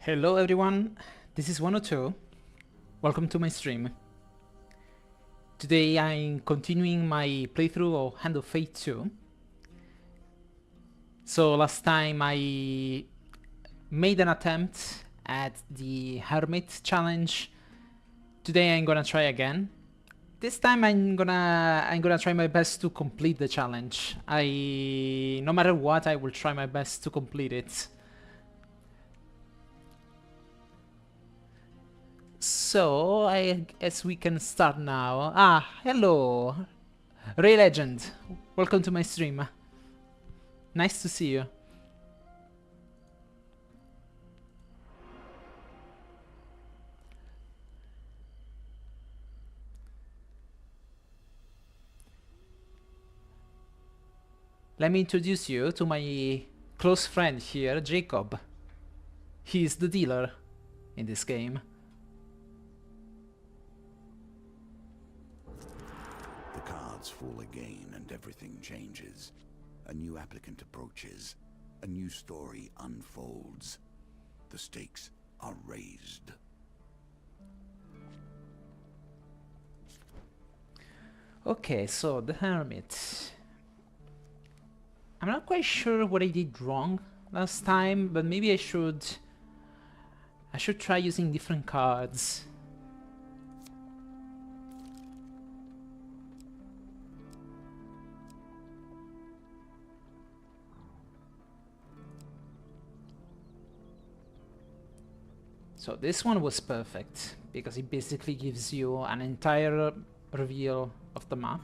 Hello everyone, this is 102. Welcome to my stream. Today I'm continuing my playthrough of Hand of Fate 2. So last time I made an attempt at the Hermit challenge. Today I'm gonna try again. This time I'm gonna try my best to complete the challenge. No matter what, I will try my best to complete it. So, I guess we can start now. Hello! Ray Legend, welcome to my stream. Nice to see you. Let me introduce you to my close friend here, Jacob. He is the dealer in this game. The cards fall again and everything changes. A new applicant approaches. A new story unfolds. The stakes are raised. Okay, so the Hermit. I'm not quite sure what I did wrong last time, but maybe I should try using different cards. So this one was perfect, because it basically gives you an entire reveal of the map.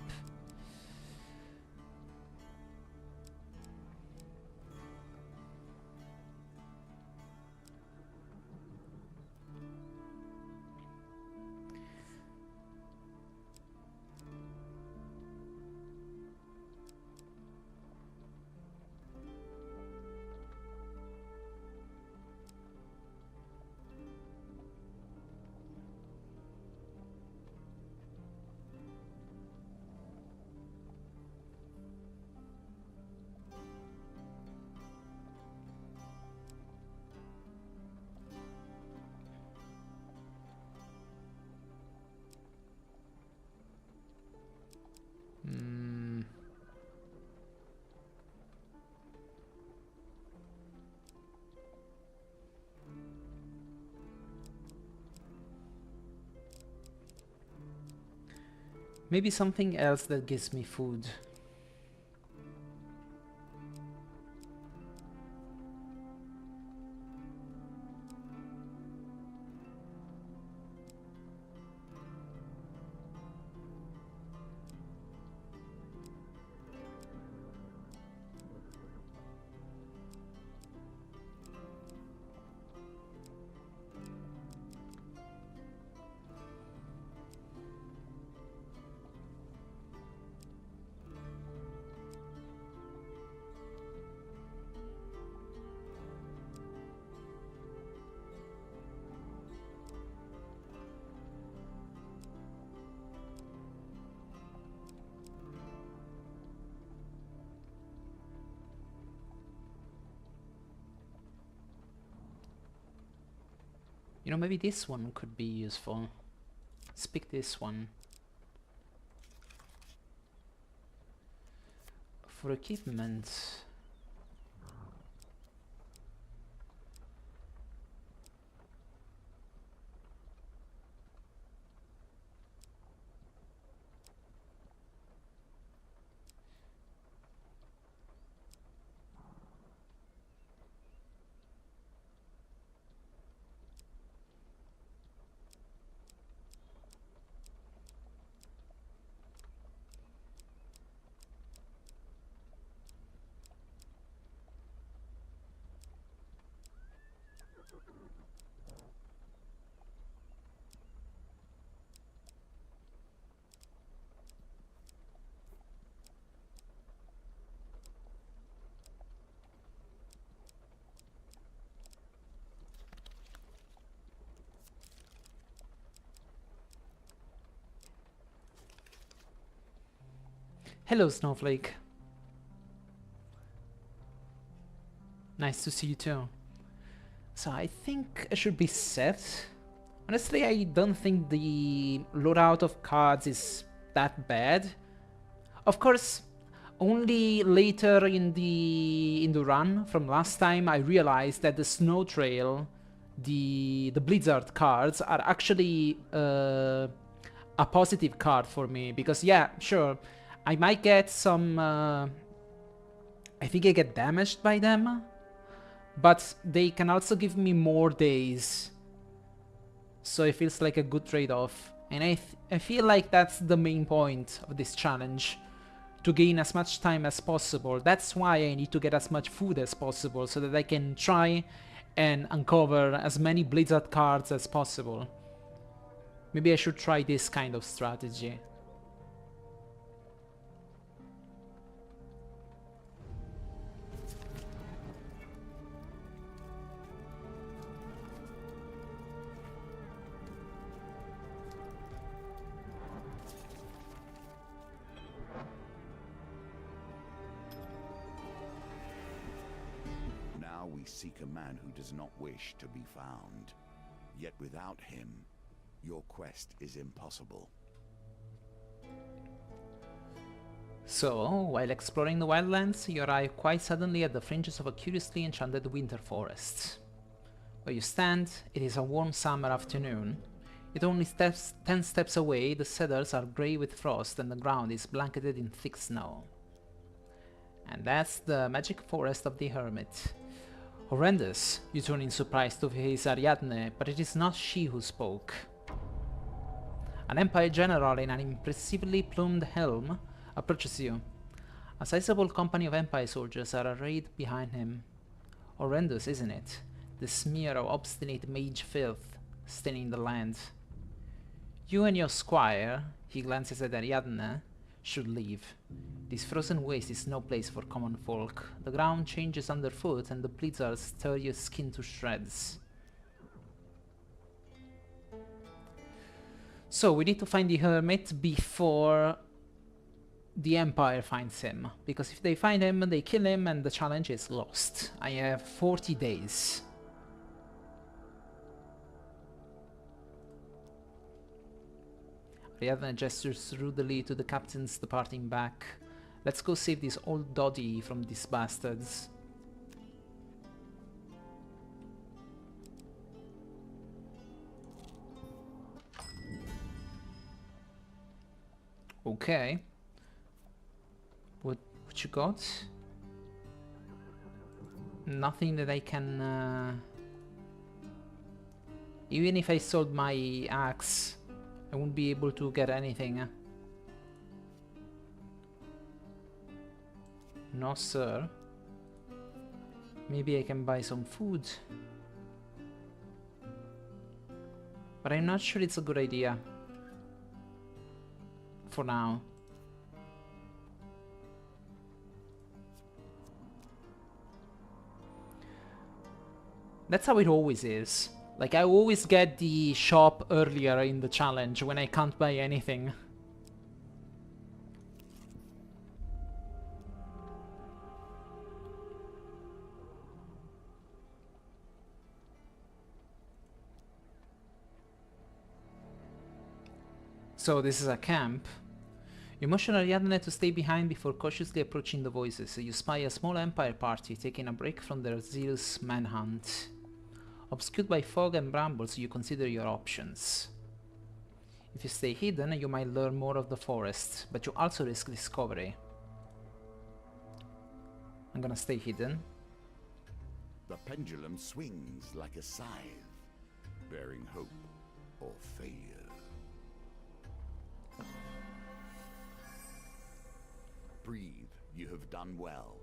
Maybe something else that gives me food. You know, maybe this one could be useful. Let's pick this one. For equipment. Hello, Snowflake. Nice to see you too. So I think I should be set. Honestly, I don't think the loadout of cards is that bad. Of course, only later in the run from last time I realized that the Snow Trail, the Blizzard cards are actually a positive card for me, because yeah, sure, I might get some. I think I get damaged by them, but they can also give me more days, so it feels like a good trade-off. And I feel like that's the main point of this challenge, to gain as much time as possible. That's why I need to get as much food as possible, so that I can try and uncover as many Blizzard cards as possible. Maybe I should try this kind of strategy. Now we seek a man who does not wish to be found. Yet without him, your quest is impossible. So, while exploring the wildlands, you arrive quite suddenly at the fringes of a curiously enchanted winter forest. Where you stand, it is a warm summer afternoon. Yet only 10 steps away, the cedars are grey with frost and the ground is blanketed in thick snow. And that's the magic forest of the Hermit. Horrendous, you turn in surprise to face Ariadne, but it is not she who spoke. An Empire general in an impressively plumed helm approaches you. A sizable company of Empire soldiers are arrayed behind him. Horrendous, isn't it? The smear of obstinate mage filth staining the land. You and your squire, he glances at Ariadne, should leave. This frozen waste is no place for common folk. The ground changes underfoot and the blizzards tear your skin to shreds. So we need to find the Hermit before the Empire finds him, because if they find him, they kill him and the challenge is lost. I have 40 days. Ariadne gestures rudely to the captains departing back. Let's go save this old doddy from these bastards. Okay. What you got? Nothing that I can... Even if I sold my axe, I won't be able to get anything. No, sir. Maybe I can buy some food. But I'm not sure it's a good idea. For now. That's how it always is. Like, I always get the shop earlier in the challenge when I can't buy anything. So this is a camp. You motion Ariadne to stay behind before cautiously approaching the voices. You spy a small Empire party taking a break from their zealous manhunt. Obscured by fog and brambles, you consider your options. If you stay hidden, you might learn more of the forest, but you also risk discovery. I'm gonna stay hidden. The pendulum swings like a scythe, bearing hope or failure. Breathe, you have done well.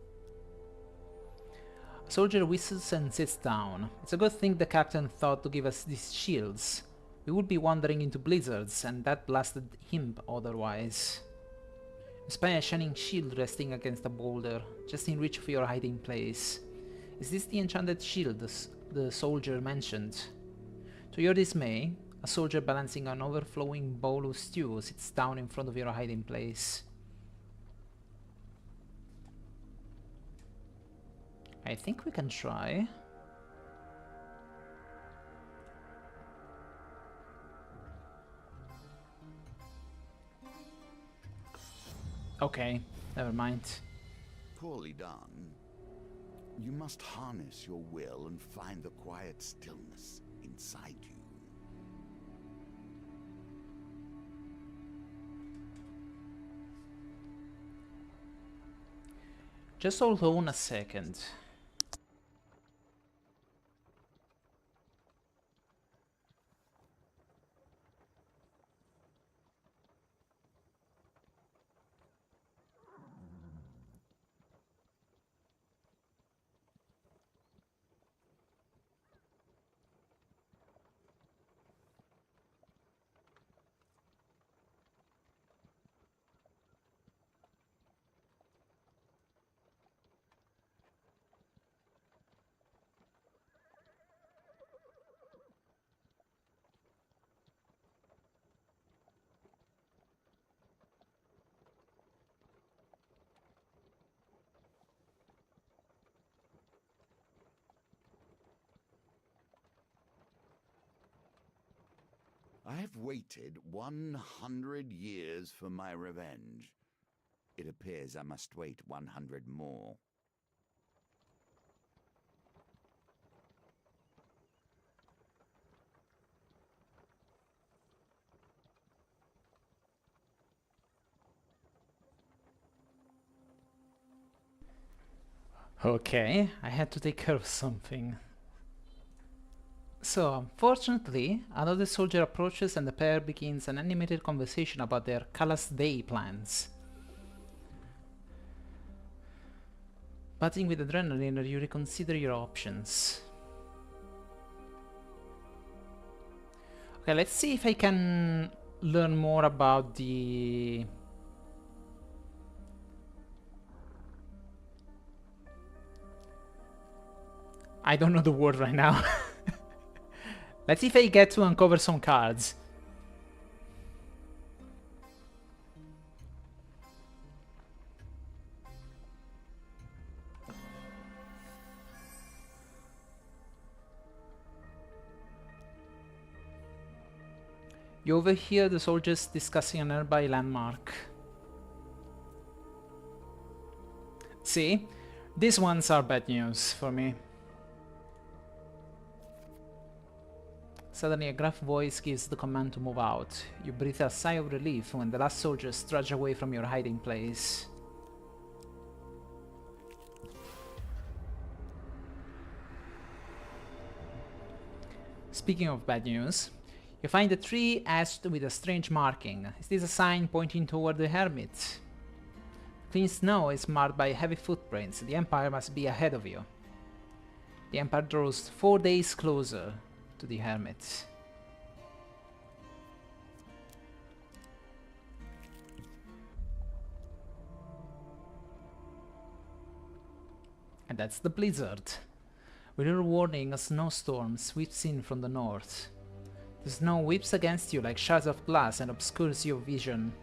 A soldier whistles and sits down. It's a good thing the captain thought to give us these shields. We would be wandering into blizzards, and that blasted him otherwise. You spy a shining shield resting against a boulder, just in reach of your hiding place. Is this the enchanted shield the soldier mentioned? To your dismay, a soldier balancing an overflowing bowl of stew sits down in front of your hiding place. I think we can try. Okay, never mind. Poorly done. You must harness your will and find the quiet stillness inside you. Just hold on a second. I have waited 100 years for my revenge. It appears I must wait 100 more. Okay, I had to take care of something. So, unfortunately, another soldier approaches and the pair begins an animated conversation about their Callous Day plans. Buzzing with adrenaline, you reconsider your options. Okay, let's see if I can learn more about the... I don't know the word right now. Let's see if I get to uncover some cards. You overhear the soldiers discussing a nearby landmark. See? These ones are bad news for me. Suddenly a gruff voice gives the command to move out. You breathe a sigh of relief when the last soldiers trudge away from your hiding place. Speaking of bad news, you find a tree etched with a strange marking. Is this a sign pointing toward the hermit? Clean snow is marked by heavy footprints. The Empire must be ahead of you. The Empire draws 4 days closer to the hermit. And that's the blizzard. With your warning, a snowstorm sweeps in from the north. The snow whips against you like shards of glass and obscures your vision.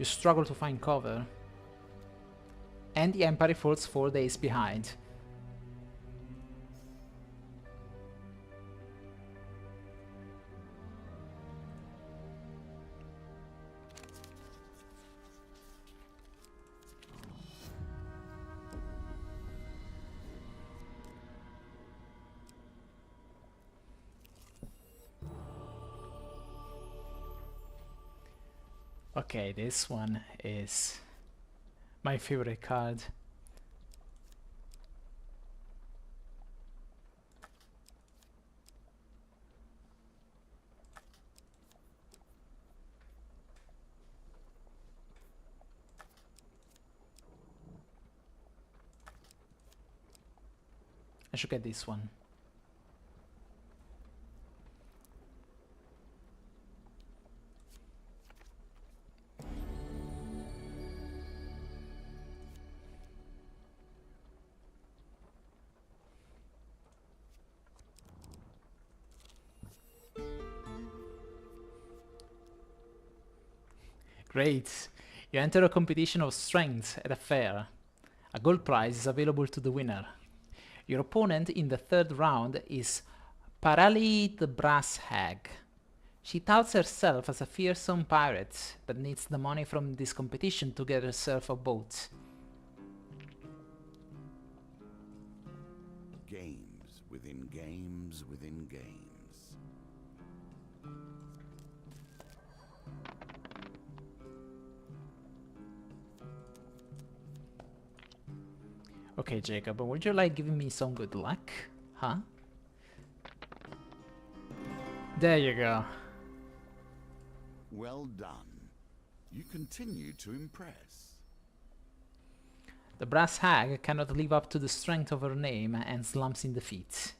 You struggle to find cover. And the Empire falls 4 days behind. Okay, this one is my favorite card. I should get this one. Great! You enter a competition of strength at a fair. A gold prize is available to the winner. Your opponent in the third round is Parali the Brass Hag. She touts herself as a fearsome pirate, but needs the money from this competition to get herself a boat. Games within games within games. Okay, Jacob, would you like giving me some good luck? Huh? There you go. Well done. You continue to impress. The brass hag cannot live up to the strength of her name and slumps in defeat.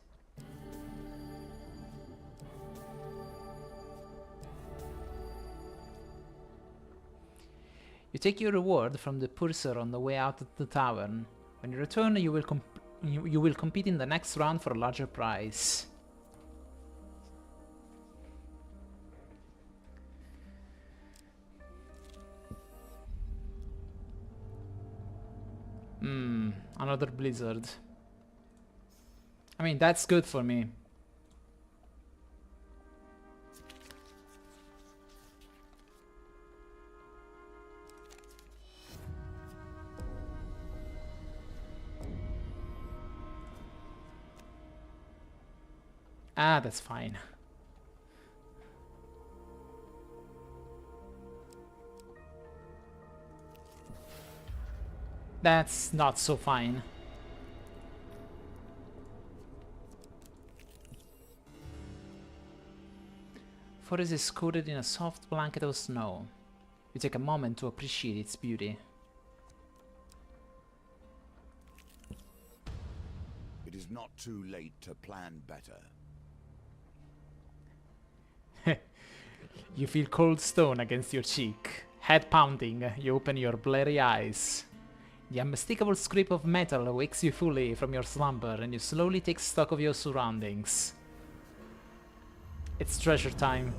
You take your reward from the purser on the way out of the tavern. When you return, you will compete in the next round for a larger prize. Another blizzard. I mean, that's good for me. Ah, that's fine. That's not so fine. Forest is coated in a soft blanket of snow. You take a moment to appreciate its beauty. It is not too late to plan better. You feel cold stone against your cheek. Head pounding, you open your blurry eyes. The unmistakable scrape of metal wakes you fully from your slumber and you slowly take stock of your surroundings. It's treasure time.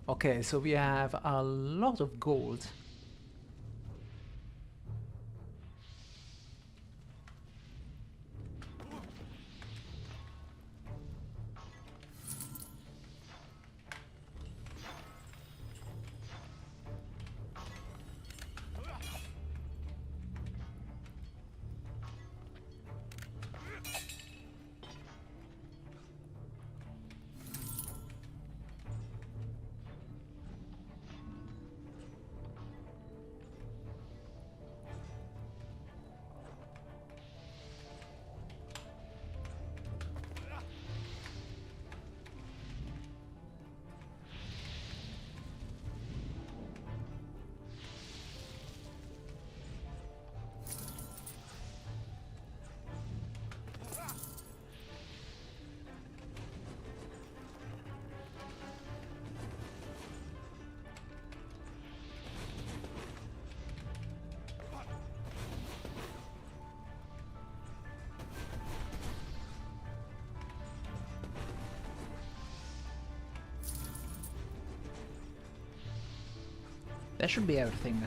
Okay, so we have a lot of gold. That should be everything.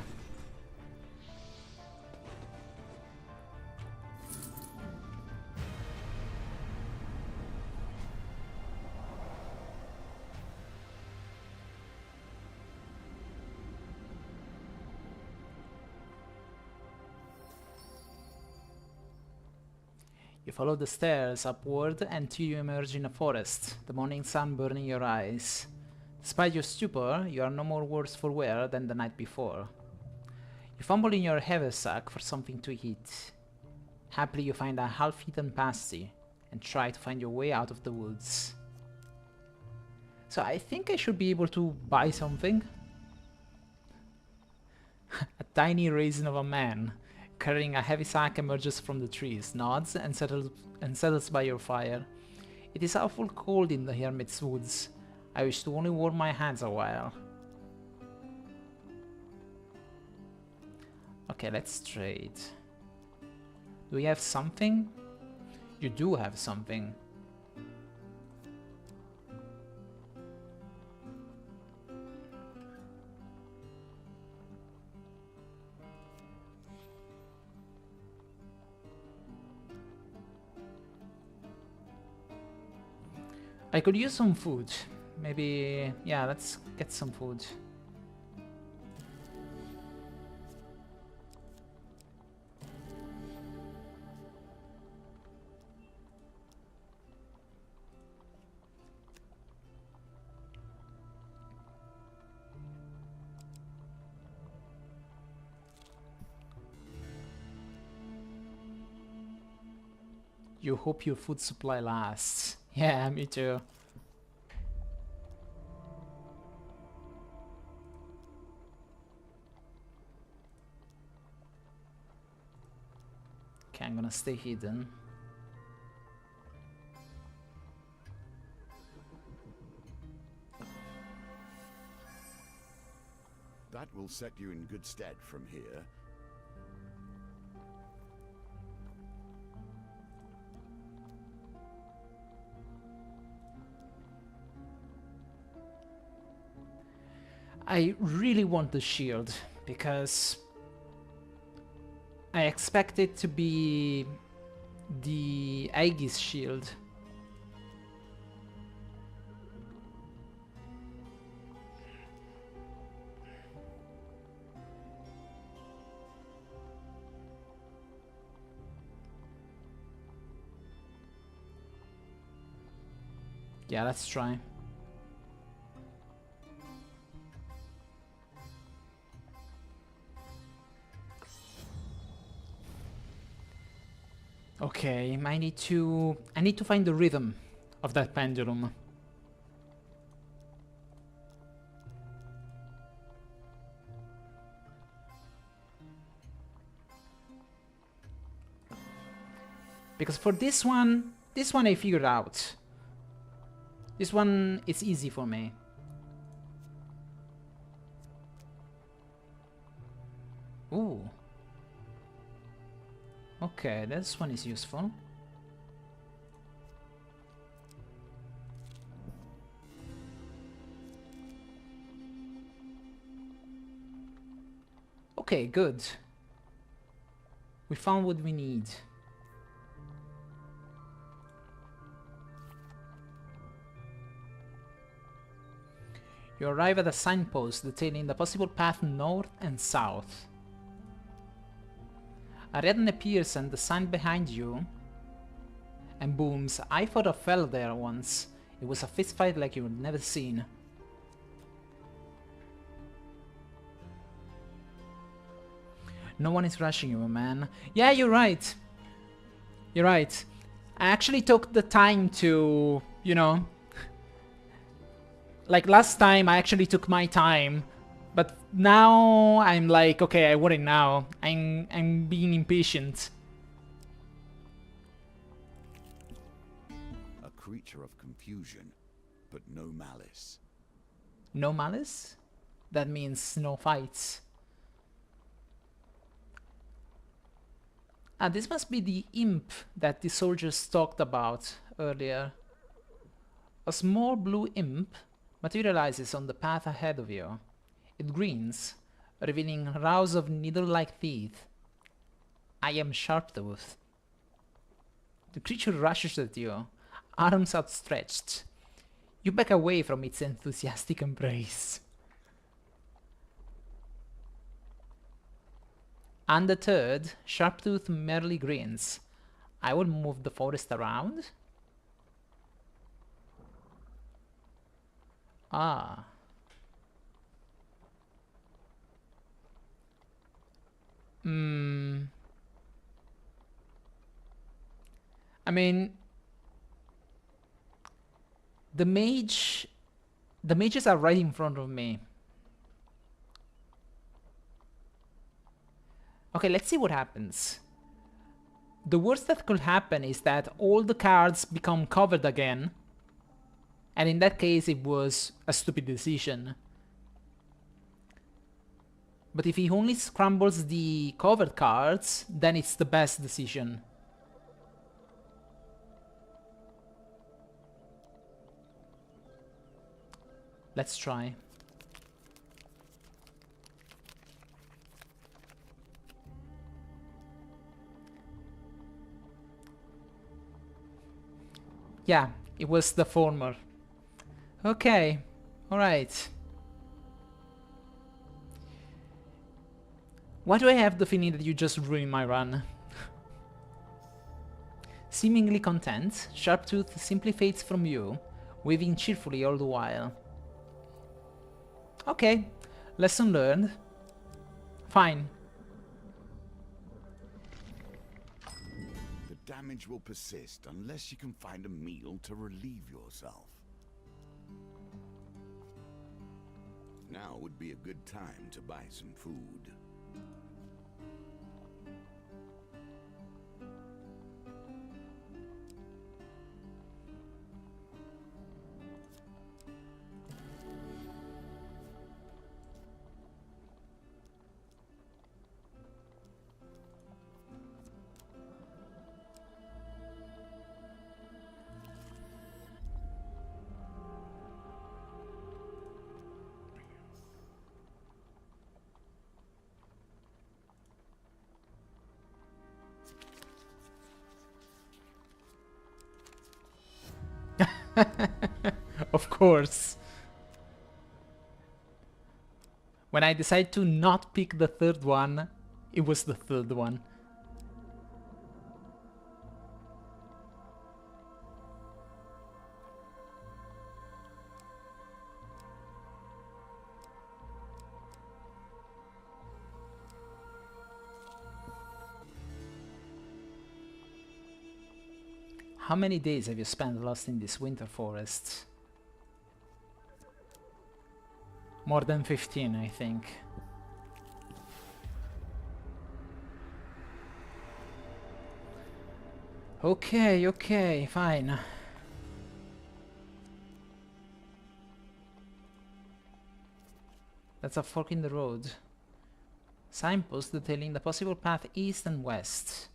You follow the stairs upward until you emerge in a forest, the morning sun burning your eyes. Despite your stupor, you are no more worse for wear than the night before. You fumble in your haversack for something to eat. Happily, you find a half-eaten pasty and try to find your way out of the woods. So I think I should be able to buy something. A tiny raisin of a man carrying a heavy sack emerges from the trees, nods, and settles by your fire. It is awful cold in the hermit's woods. I wish to only warm my hands a while. Okay, let's trade. Do we have something? You do have something. I could use some food. Maybe, yeah, let's get some food. You hope your food supply lasts. Yeah, me too. Okay, I'm gonna stay hidden. That will set you in good stead from here. I really want the shield because I expect it to be the Aegis shield. Yeah, let's try. Okay, I need to find the rhythm of that pendulum. Because for this one I figured out. This one is easy for me. Ooh. Okay, this one is useful. Okay, good. We found what we need. You arrive at a signpost detailing the possible path north and south. A red appears and the sign behind you and booms. I thought I fell there once. It was a fistfight like you've never seen. No one is rushing you, man. Yeah, you're right. You're right. I actually took the time to, you know... Like last time I actually took my time. But now I'm like, okay, I want it now. I'm being impatient. A creature of confusion, but no malice. No malice? That means no fights. Ah, this must be the imp that the soldiers talked about earlier. A small blue imp materializes on the path ahead of you. It grins, revealing rows of needle-like teeth. I am Sharptooth. The creature rushes at you, arms outstretched. You back away from its enthusiastic embrace. Undeterred, Sharptooth merely grins. I will move the forest around. Ah. I mean, the mages are right in front of me. Okay, let's see what happens. The worst that could happen is that all the cards become covered again. And in that case, it was a stupid decision. But if he only scrambles the covered cards, then it's the best decision. Let's try. Yeah, It was the former. Okay, alright. Why do I have the feeling that you just ruined my run? Seemingly content, Sharptooth simply fades from view, waving cheerfully all the while. Okay, lesson learned. Fine. The damage will persist unless you can find a meal to relieve yourself. Now would be a good time to buy some food. Of course. When I decided to not pick the third one, it was the third one. How many days have you spent lost in this winter forest? More than 15, I think. Okay, okay, fine. That's a fork in the road. Signpost detailing the possible path east and west.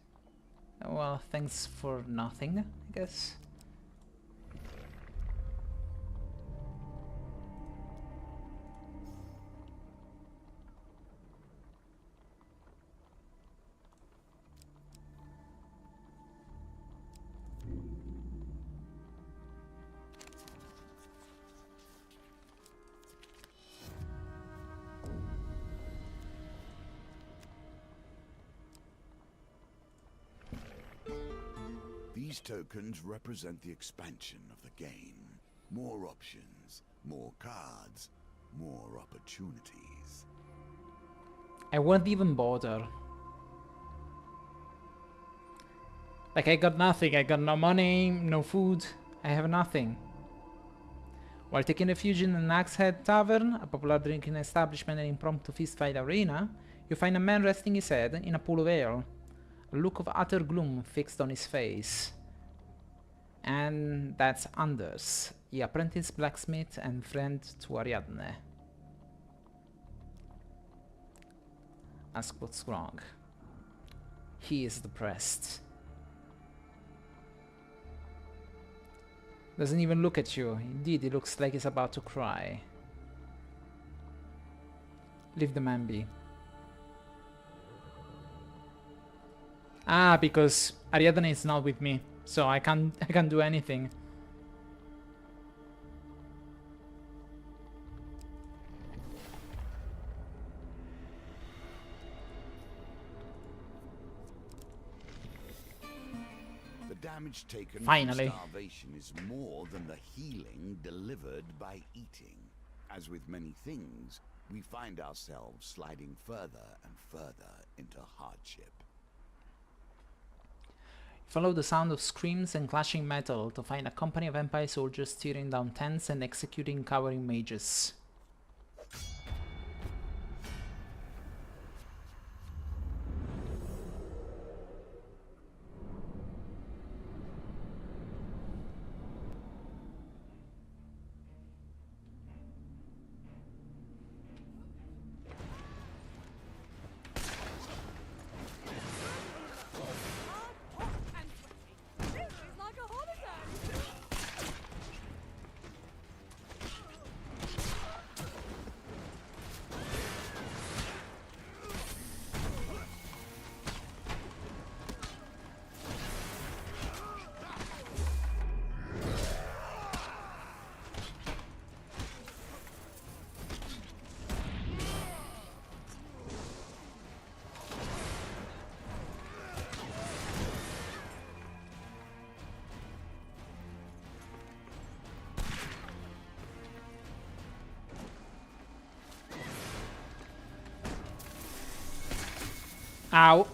Well, thanks for nothing, I guess. These tokens represent the expansion of the game. More options, more cards, more opportunities. I won't even bother. Like, I got nothing. I got no money, no food. I have nothing. While taking refuge in an Axe-Head Tavern, a popular drinking establishment and impromptu fistfight arena, you find a man resting his head in a pool of ale. A look of utter gloom fixed on his face. And that's Anders, the apprentice blacksmith and friend to Ariadne. Ask what's wrong. He is depressed. Doesn't even look at you. Indeed, he looks like he's about to cry. Leave the man be. Ah, because Ariadne is not with me, so I can't do anything. The damage taken Finally. from starvation is more than the healing delivered by eating. As with many things, we find ourselves sliding further and further into hardship. Follow the sound of screams and clashing metal to find a company of Empire soldiers tearing down tents and executing cowering mages. Ow.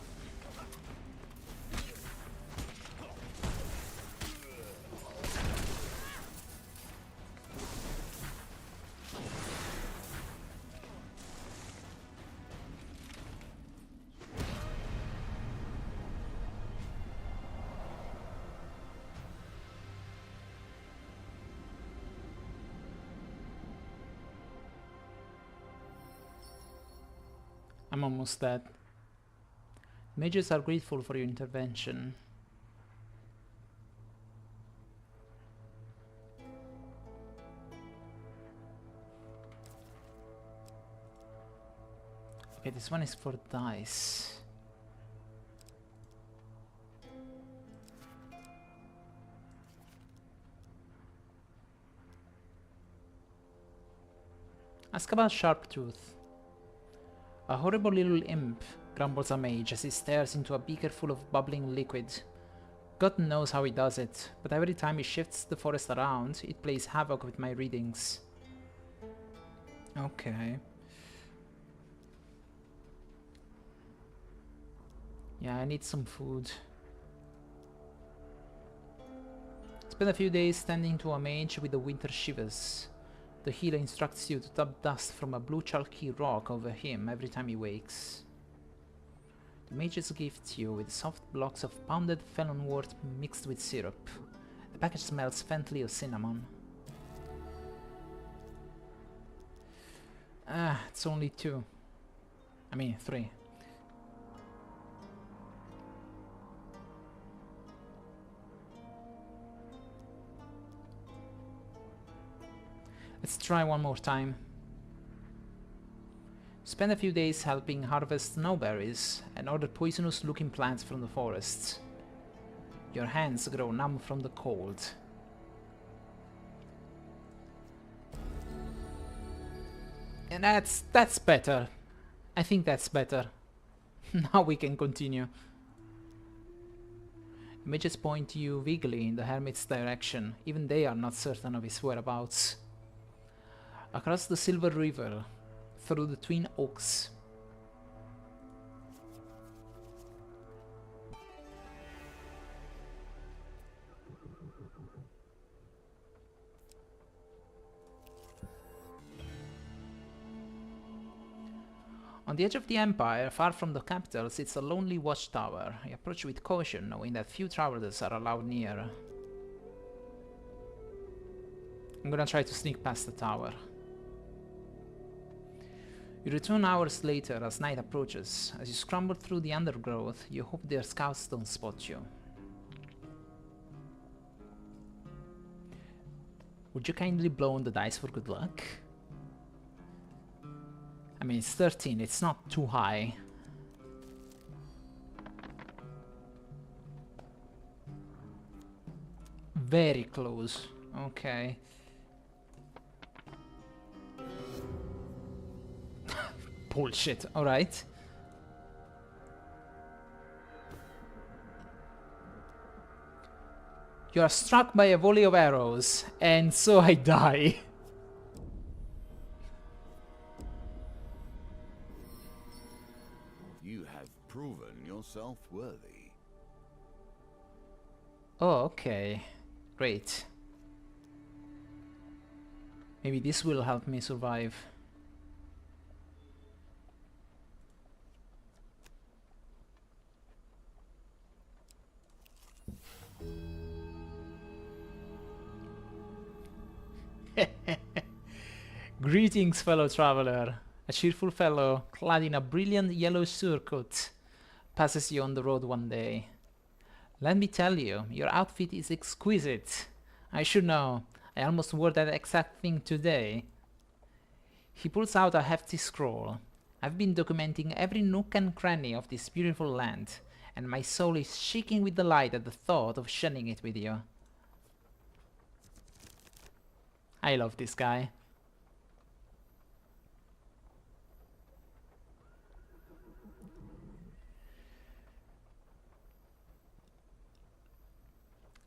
I'm almost dead. Mages are grateful for your intervention. Okay, this one is for dice. Ask about Sharptooth. A horrible little imp, grumbles a mage as he stares into a beaker full of bubbling liquid. God knows how he does it, but every time he shifts the forest around, it plays havoc with my readings. Okay. Yeah, I need some food. Spend a few days tending to a mage with the winter shivers. The healer instructs you to tap dust from a blue chalky rock over him every time he wakes. The mages gift you with soft blocks of pounded felonwort mixed with syrup. The package smells faintly of cinnamon. Ah, it's only 2. I mean 3. Let's try one more time. Spend a few days helping harvest snowberries and other poisonous looking plants from the forests. Your hands grow numb from the cold. And that's better. I think that's better. Now we can continue. Mages point you vaguely in the hermit's direction. Even they are not certain of his whereabouts. Across the Silver River, through the Twin Oaks. On the edge of the Empire, far from the capital, sits a lonely watchtower. I approach with caution, knowing that few travelers are allowed near. I'm gonna try to sneak past the tower. You return hours later as night approaches. As you scramble through the undergrowth, you hope their scouts don't spot you. Would you kindly blow on the dice for good luck? I mean, it's 13, it's not too high. Very close. Okay. Bullshit, alright. You are struck by a volley of arrows, and so I die. You have proven yourself worthy. Oh, okay. Great. Maybe this will help me survive. Greetings, fellow traveler. A cheerful fellow, clad in a brilliant yellow surcoat, passes you on the road one day. Let me tell you, your outfit is exquisite. I should know. I almost wore that exact thing today. He pulls out a hefty scroll. I've been documenting every nook and cranny of this beautiful land, and my soul is shaking with delight at the thought of sharing it with you. I love this guy.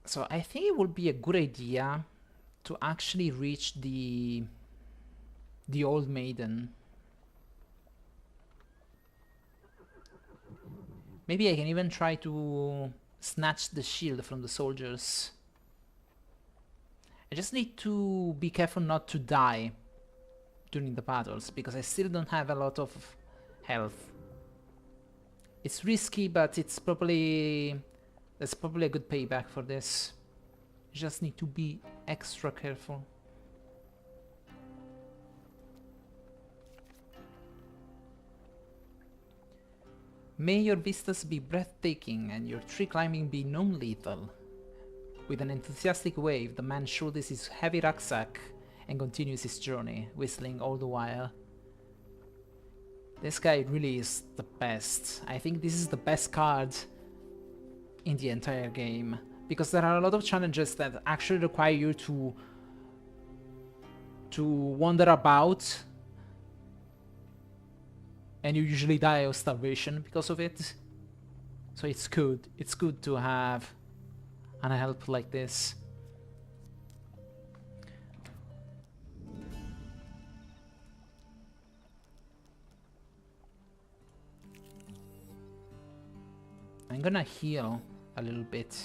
So I think it would be a good idea to actually reach the old maiden. Maybe I can even try to snatch the shield from the soldiers. I just need to be careful not to die during the battles, because I still don't have a lot of health. It's risky, but it's probably... there's probably a good payback for this. You just need to be extra careful. May your vistas be breathtaking and your tree climbing be non-lethal. With an enthusiastic wave, the man shoulders his heavy rucksack and continues his journey, whistling all the while. This guy really is the best. I think this is the best card in the entire game, because there are a lot of challenges that actually require you to wander about, and you usually die of starvation because of it. So it's good to have an help like this. I'm gonna heal a little bit.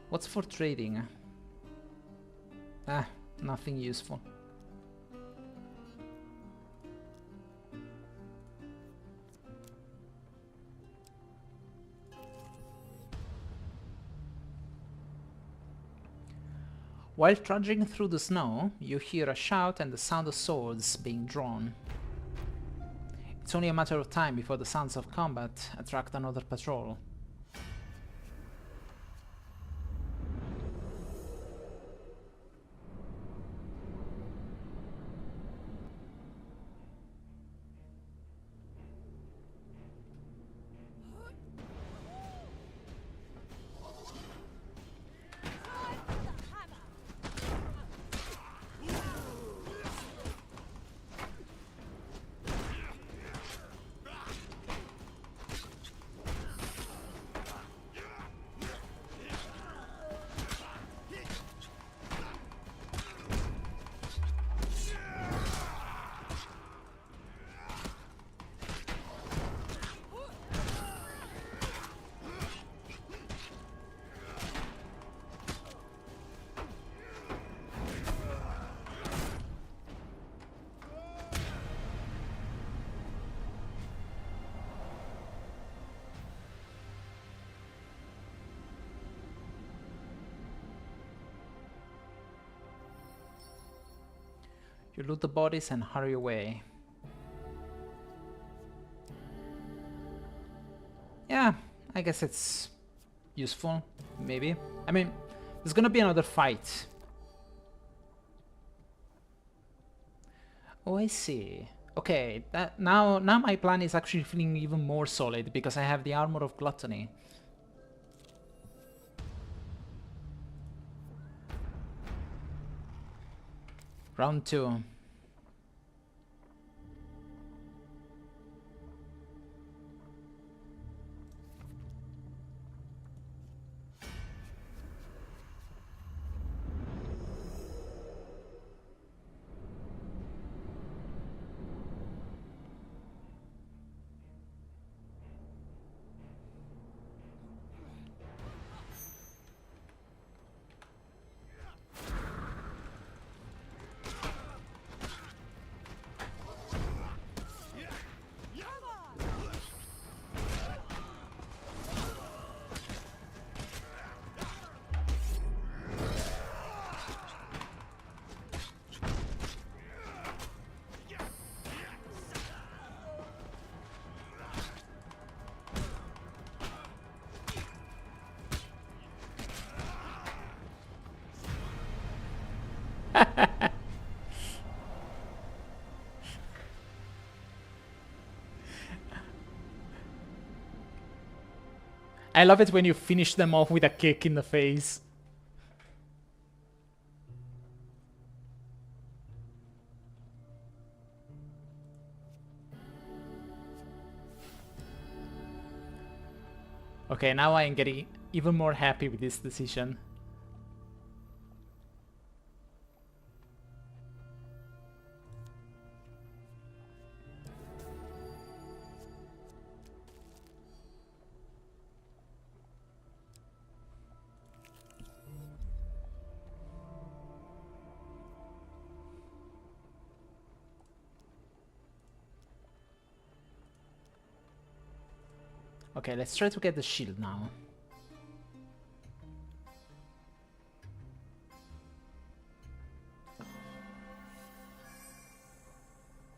What's for trading? Ah, nothing useful. While trudging through the snow, you hear a shout and the sound of swords being drawn. It's only a matter of time before the sounds of combat attract another patrol. You loot the bodies and hurry away. Yeah, I guess it's useful, maybe. I mean, there's gonna be another fight. Oh, I see. Okay, now my plan is actually feeling even more solid because I have the armor of gluttony. Round 2. I love it when you finish them off with a kick in the face. Okay, now I am getting even more happy with this decision. Okay, let's try to get the shield now.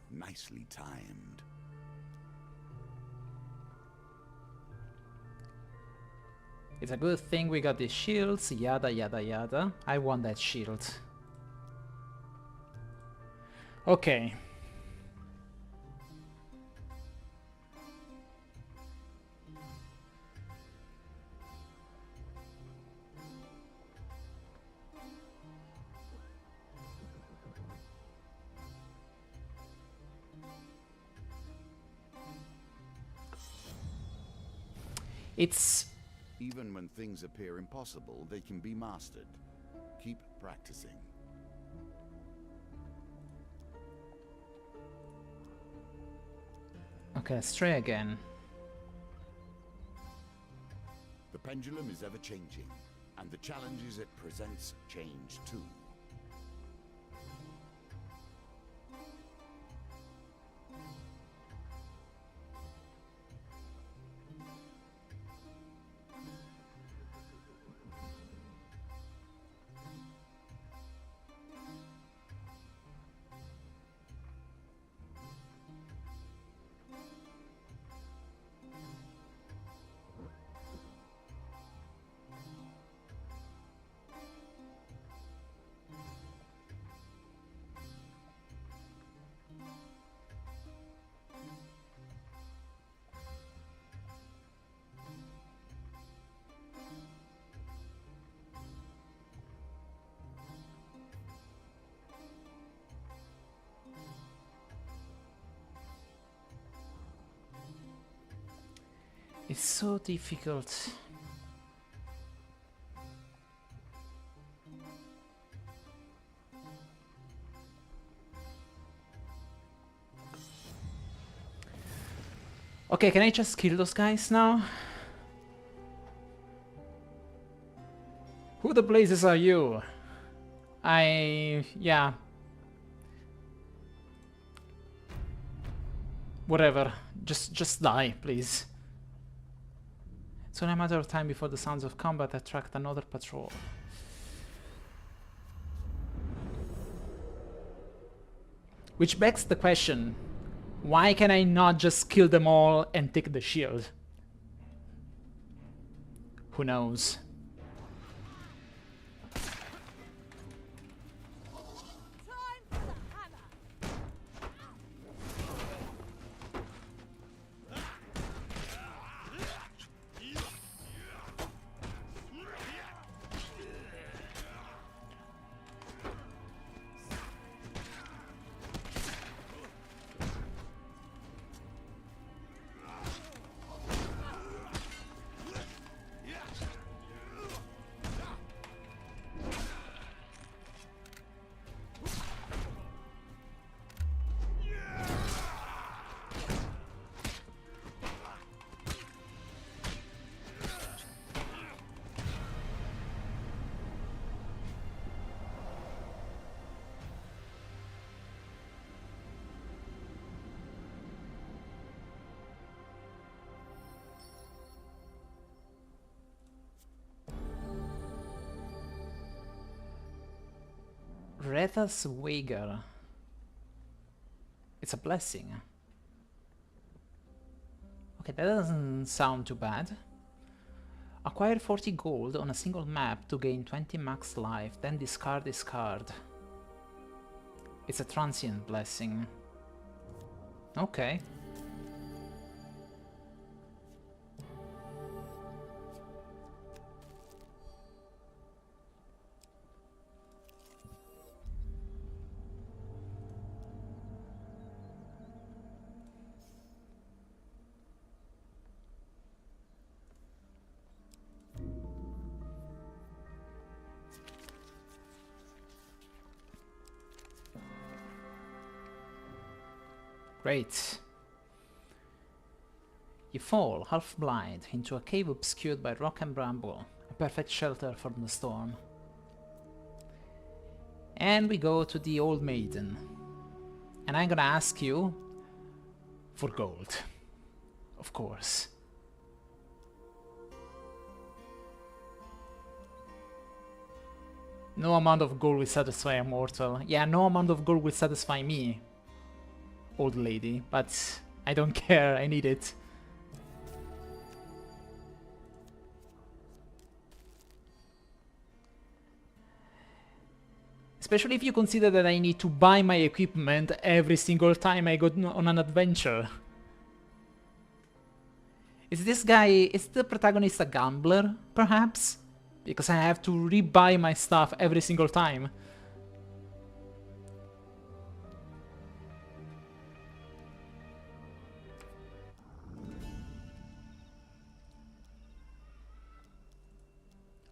Nicely timed. It's a good thing we got these shields, yada yada yada. I want that shield. Okay. It's... Even when things appear impossible, they can be mastered. Keep practicing. Okay, let's try again. The pendulum is ever changing, and the challenges it presents change too. It's so difficult. Okay, can I just kill those guys now? Who the blazes are you? Yeah. Whatever. Just die, please. It's only a matter of time before the sounds of combat attract another patrol. Which begs the question, why can I not just kill them all and take the shield? Who knows? Rethas Wager. It's a blessing. Okay, that doesn't sound too bad. Acquire 40 gold on a single map to gain 20 max life, then discard this card. It's a transient blessing. Okay. Great. You fall, half blind, into a cave obscured by rock and bramble, a perfect shelter from the storm. And we go to the old maiden. And I'm gonna ask you for gold. Of course. No amount of gold will satisfy a mortal. Yeah, no amount of gold will satisfy me, old lady, but I don't care, I need it. Especially if you consider that I need to buy my equipment every single time I go on an adventure. Is this guy, is the protagonist a gambler, perhaps? Because I have to re-buy my stuff every single time.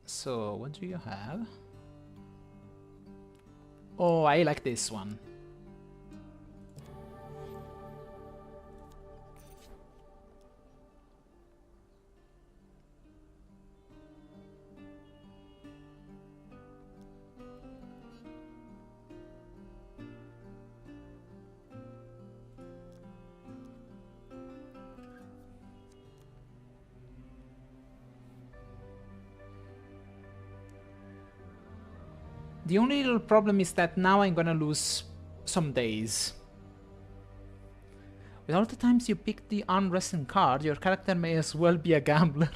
So, what do you have? Oh, I like this one. The only little problem is that now I'm gonna lose some days. With all the times you pick the arm wrestling card, your character may as well be a gambler.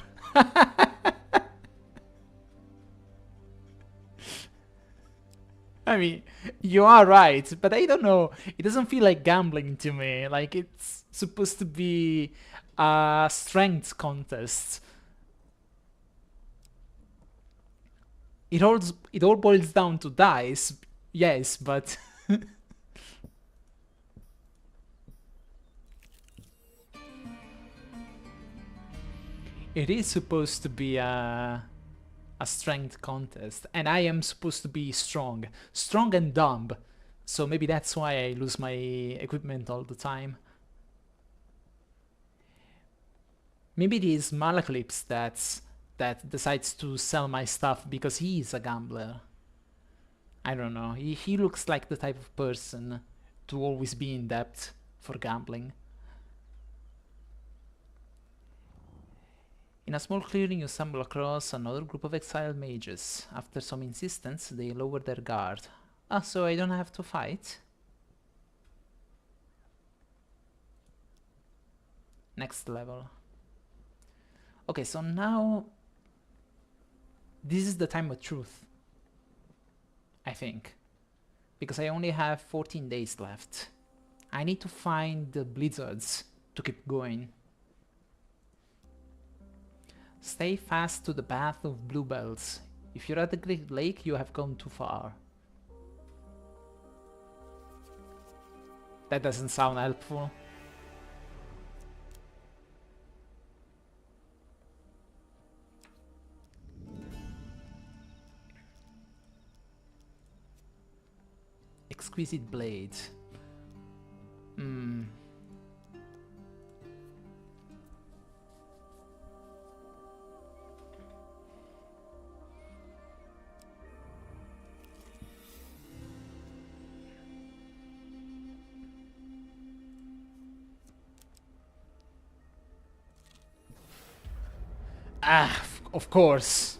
I mean, you are right, but I don't know. It doesn't feel like gambling to me. Like, it's supposed to be a strength contest. It all boils down to dice, yes, but it is supposed to be a strength contest, and I am supposed to be strong and dumb, so maybe that's why I lose my equipment all the time. Maybe it is Malaclips that decides to sell my stuff because he is a gambler. I don't know, he looks like the type of person to always be in debt for gambling. In a small clearing you stumble across another group of exiled mages. After some insistence, they lower their guard. Ah, so I don't have to fight? Next level. Okay, so now this is the time of truth, I think. Because I only have 14 days left. I need to find the blizzards to keep going. Stay fast to the path of bluebells. If you're at the Great Lake, you have gone too far. That doesn't sound helpful. Exquisite blade. Ah, of course.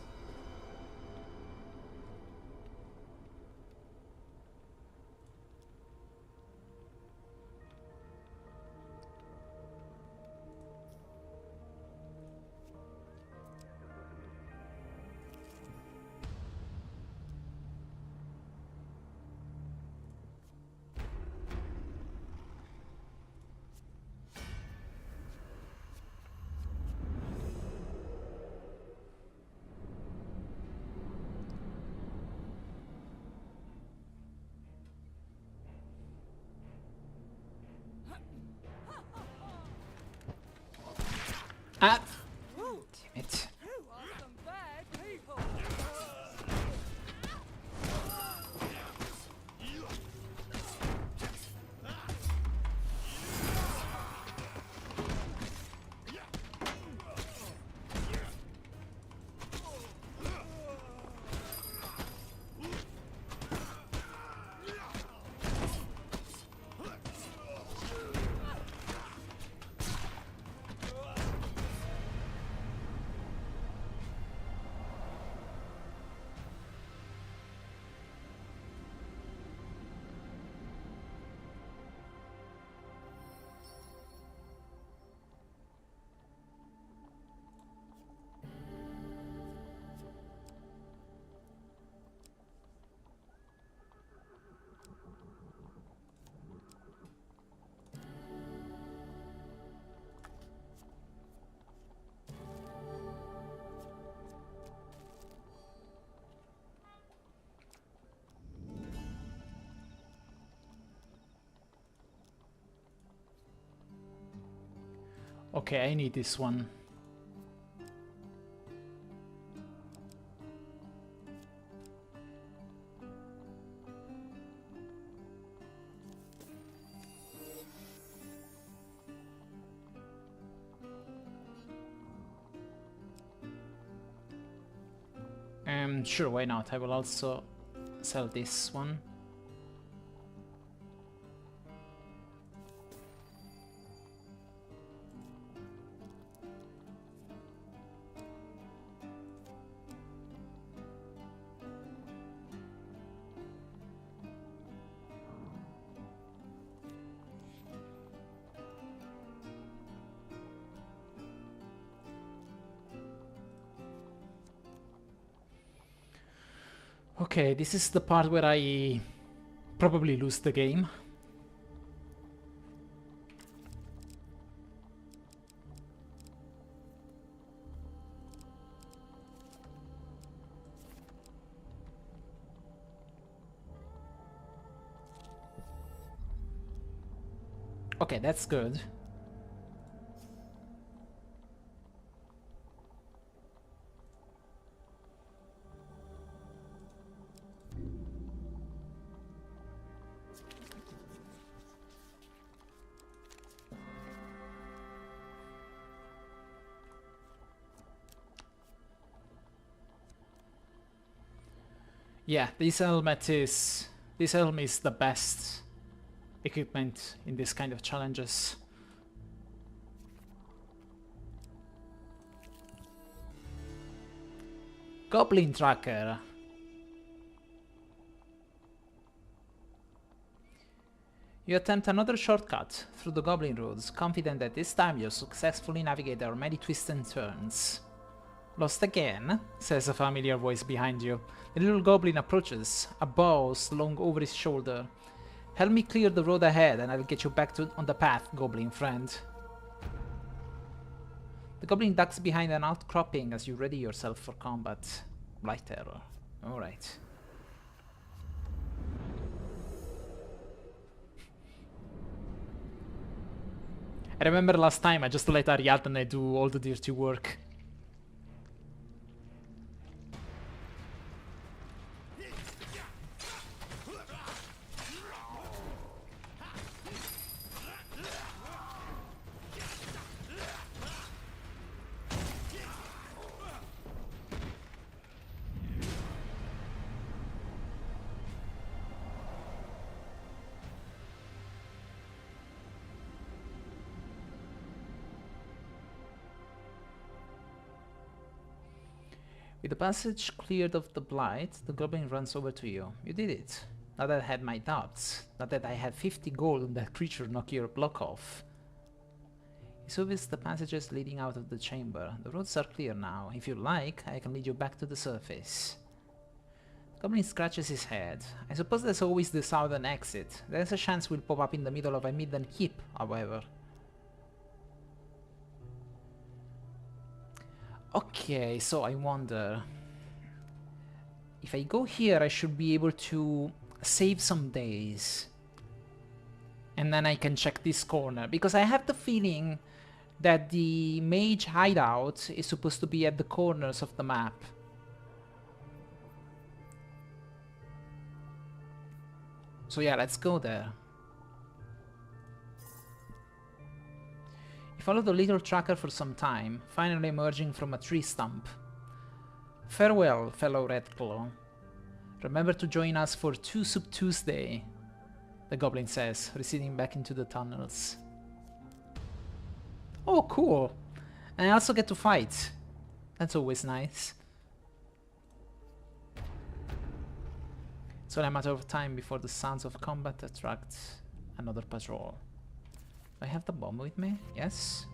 Ah! Damn it. Okay, I need this one. Sure, why not? I will also sell this one. Okay, this is the part where I probably lose the game. Okay, that's good. Yeah, this helmet is the best equipment in this kind of challenges. Goblin Tracker. You attempt another shortcut through the Goblin Roads, confident that this time you'll successfully navigate our many twists and turns. Lost again? Says a familiar voice behind you. The little goblin approaches, a bow slung over his shoulder. Help me clear the road ahead and I'll get you back on the path, goblin friend. The goblin ducks behind an outcropping as you ready yourself for combat. Light terror. Alright. I remember last time I just let Ariadne do all the dirty work. With the passage cleared of the blight, the goblin runs over to you. You did it. Not that I had my doubts. Not that I had 50 gold on that creature knock your block off. He surveys the passages leading out of the chamber. The roads are clear now. If you like, I can lead you back to the surface. The goblin scratches his head. I suppose there's always the southern exit. There's a chance we'll pop up in the middle of a midden heap, however. Okay, so I wonder... If I go here, I should be able to save some days. And then I can check this corner. Because I have the feeling that the mage hideout is supposed to be at the corners of the map. So yeah, let's go there. Follow the little tracker for some time, finally emerging from a tree stump. Farewell, fellow Redclaw. Remember to join us for Two Soup Tuesday, the goblin says, receding back into the tunnels. Oh, cool! And I also get to fight. That's always nice. It's only a matter of time before the sounds of combat attract another patrol. I have the bomb with me? Yes.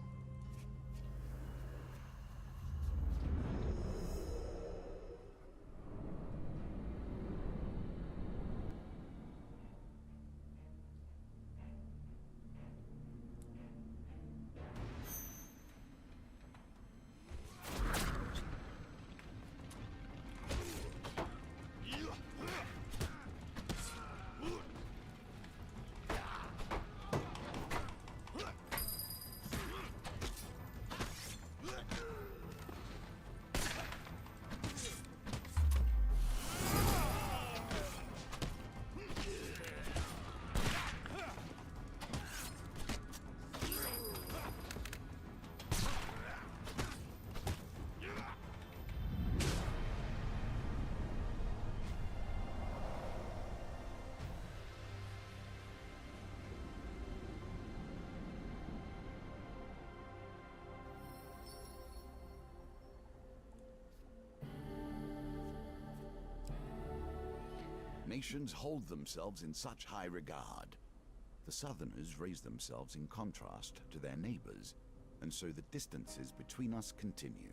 Nations hold themselves in such high regard. The Southerners raise themselves in contrast to their neighbors, and so the distances between us continue.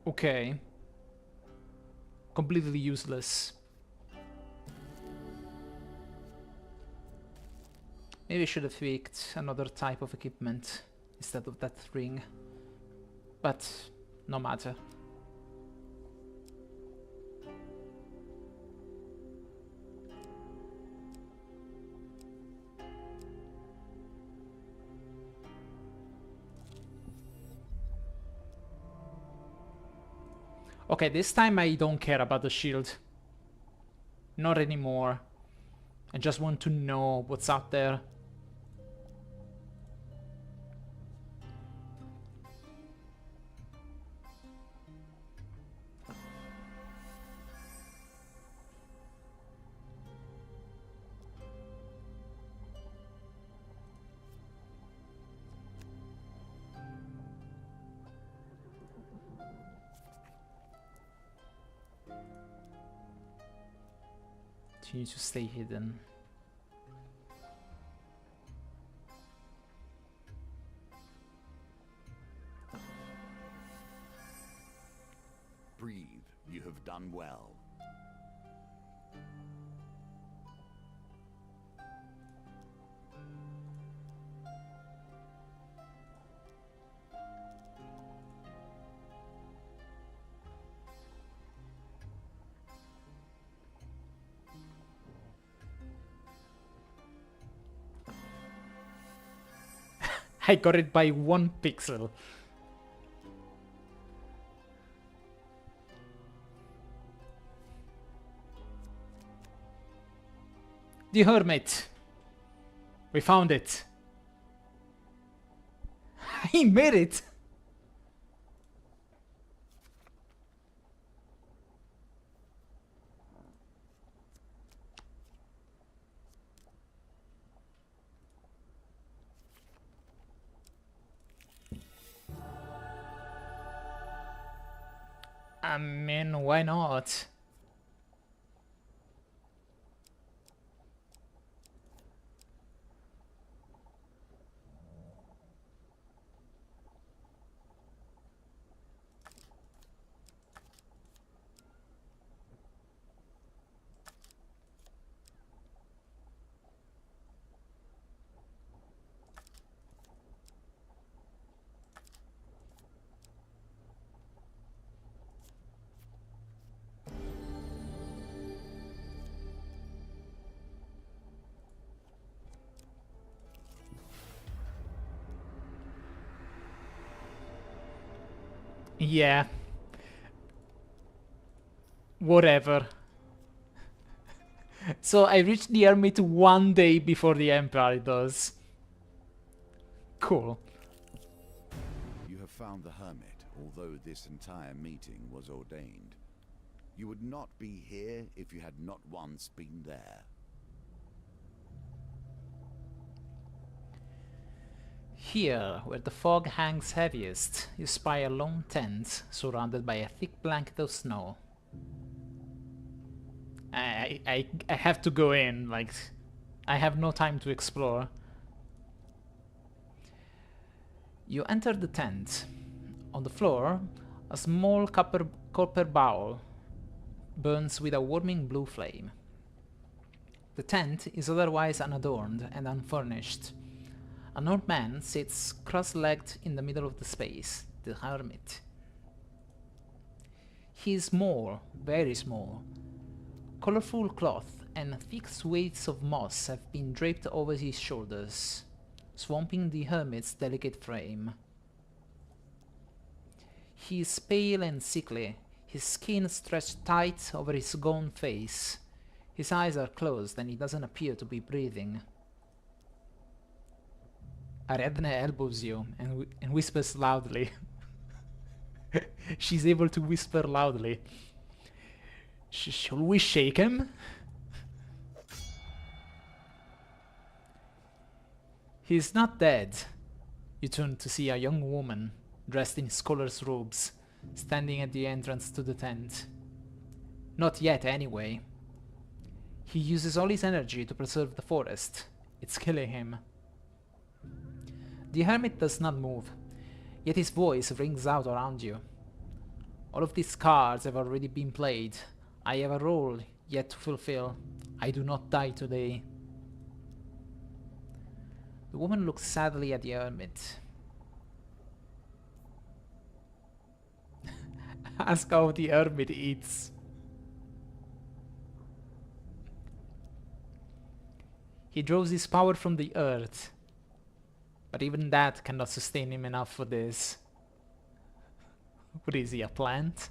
Okay. Completely useless. Maybe I should have picked another type of equipment instead of that ring. But no matter. Okay, this time I don't care about the shield. Not anymore. I just want to know what's out there. Continue to stay hidden. Breathe, you have done well. I got it by 1 pixel. The Hermit. We found it. I made it. I mean, why not? Yeah. Whatever. So I reached the Hermit 1 day before the Emperor does. Cool. You have found the Hermit, although this entire meeting was ordained. You would not be here if you had not once been there. Here, where the fog hangs heaviest, you spy a lone tent surrounded by a thick blanket of snow. I have to go in, like, I have no time to explore. You enter the tent. On the floor, a small copper bowl burns with a warming blue flame. The tent is otherwise unadorned and unfurnished. An old man sits cross-legged in the middle of the space, the Hermit. He is small, very small. Colorful cloth and thick swathes of moss have been draped over his shoulders, swamping the Hermit's delicate frame. He is pale and sickly, his skin stretched tight over his gaunt face. His eyes are closed and he doesn't appear to be breathing. Ariadne elbows you and whispers loudly. She's able to whisper loudly. Shall we shake him? He's not dead. You turn to see a young woman dressed in scholar's robes, standing at the entrance to the tent. Not yet, anyway. He uses all his energy to preserve the forest. It's killing him. The hermit does not move, yet his voice rings out around you. All of these cards have already been played. I have a role yet to fulfill. I do not die today. The woman looks sadly at the hermit. Ask how the hermit eats. He draws his power from the earth, but even that cannot sustain him enough for this. What is he, a plant?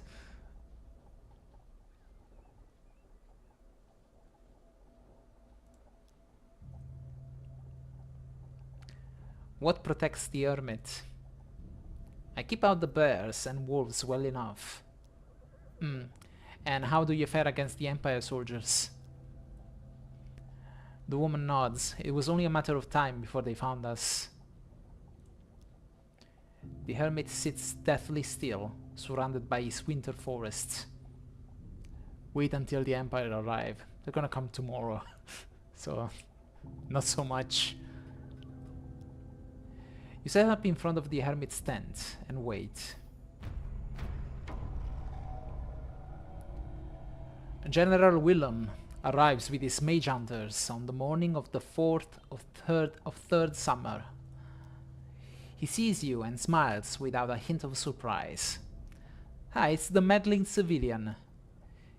What protects the hermit? I keep out the bears and wolves well enough. And how do you fare against the Empire soldiers? The woman nods. It was only a matter of time before they found us. The hermit sits deathly still, surrounded by his winter forests. Wait until the Empire arrive. They're gonna come tomorrow. So, not so much. You set up in front of the hermit's tent and wait. General Willem arrives with his mage hunters on the morning of the 4th of third summer. He sees you and smiles without a hint of surprise. Hi, it's the meddling civilian.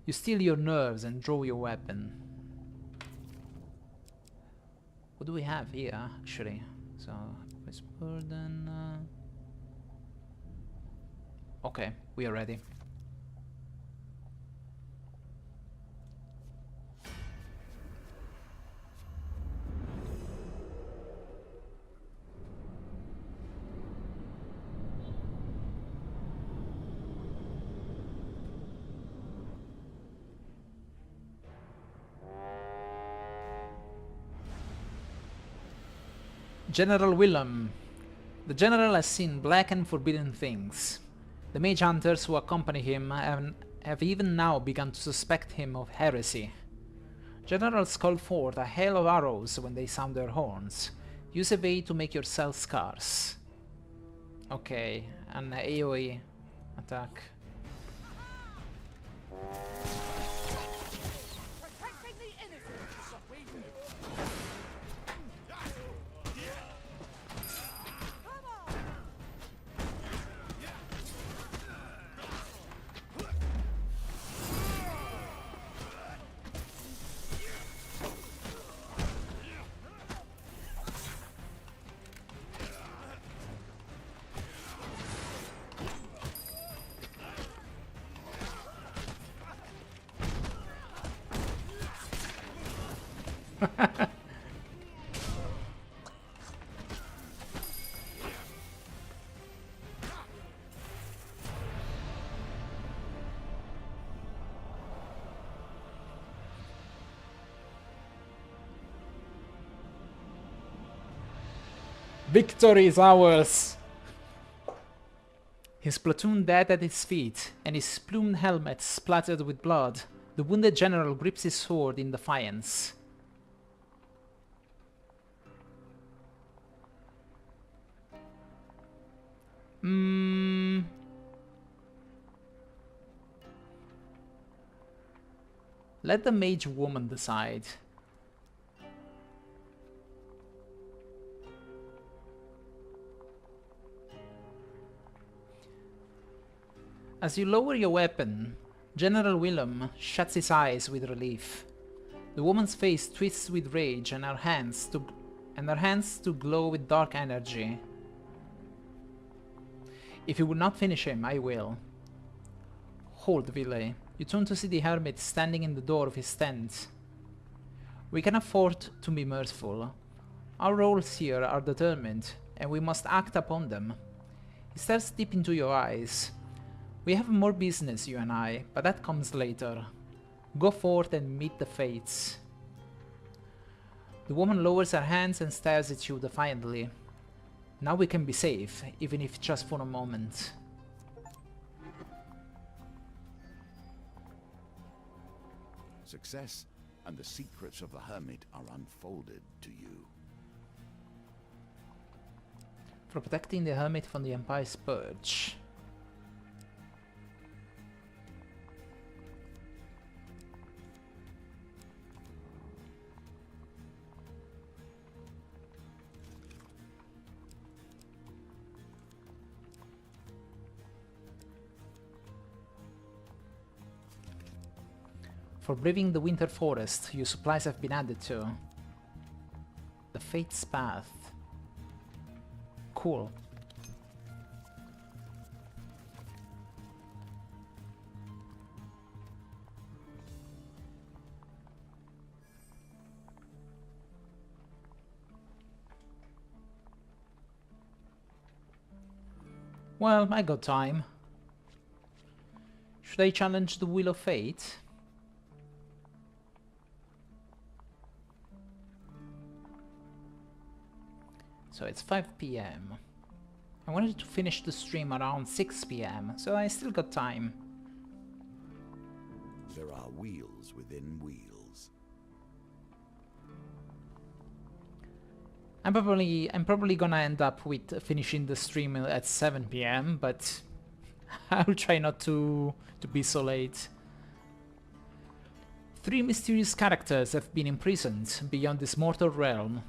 You steel your nerves and draw your weapon. What do we have here, actually? So, burden. Okay, we are ready. General Willem. The general has seen black and forbidden things. The mage hunters who accompany him have even now begun to suspect him of heresy. Generals call forth a hail of arrows when they sound their horns. Use evade to make yourself scarce. Okay, an AoE attack. Victory is ours! His platoon dead at his feet, and his plumed helmet splattered with blood, the wounded general grips his sword in defiance. Let the mage woman decide. As you lower your weapon, General Willem shuts his eyes with relief. The woman's face twists with rage and her hands to glow with dark energy. If you will not finish him, I will. Hold, Ville. You turn to see the hermit standing in the door of his tent. We can afford to be mirthful. Our roles here are determined, and we must act upon them. He stares deep into your eyes. We have more business, you and I, but that comes later. Go forth and meet the fates. The woman lowers her hands and stares at you defiantly. Now we can be safe, even if just for a moment. Success and the secrets of the hermit are unfolded to you. For protecting the hermit from the Empire's purge. For braving the winter forest, your supplies have been added to. The Fate's Path. Cool. Well, I got time. Should I challenge the Wheel of Fate? So it's 5 PM. I wanted to finish the stream around 6 PM, so I still got time. There are wheels within wheels. I'm probably gonna end up with finishing the stream at 7 PM, but I'll try not to be so late. 3 mysterious characters have been imprisoned beyond this mortal realm.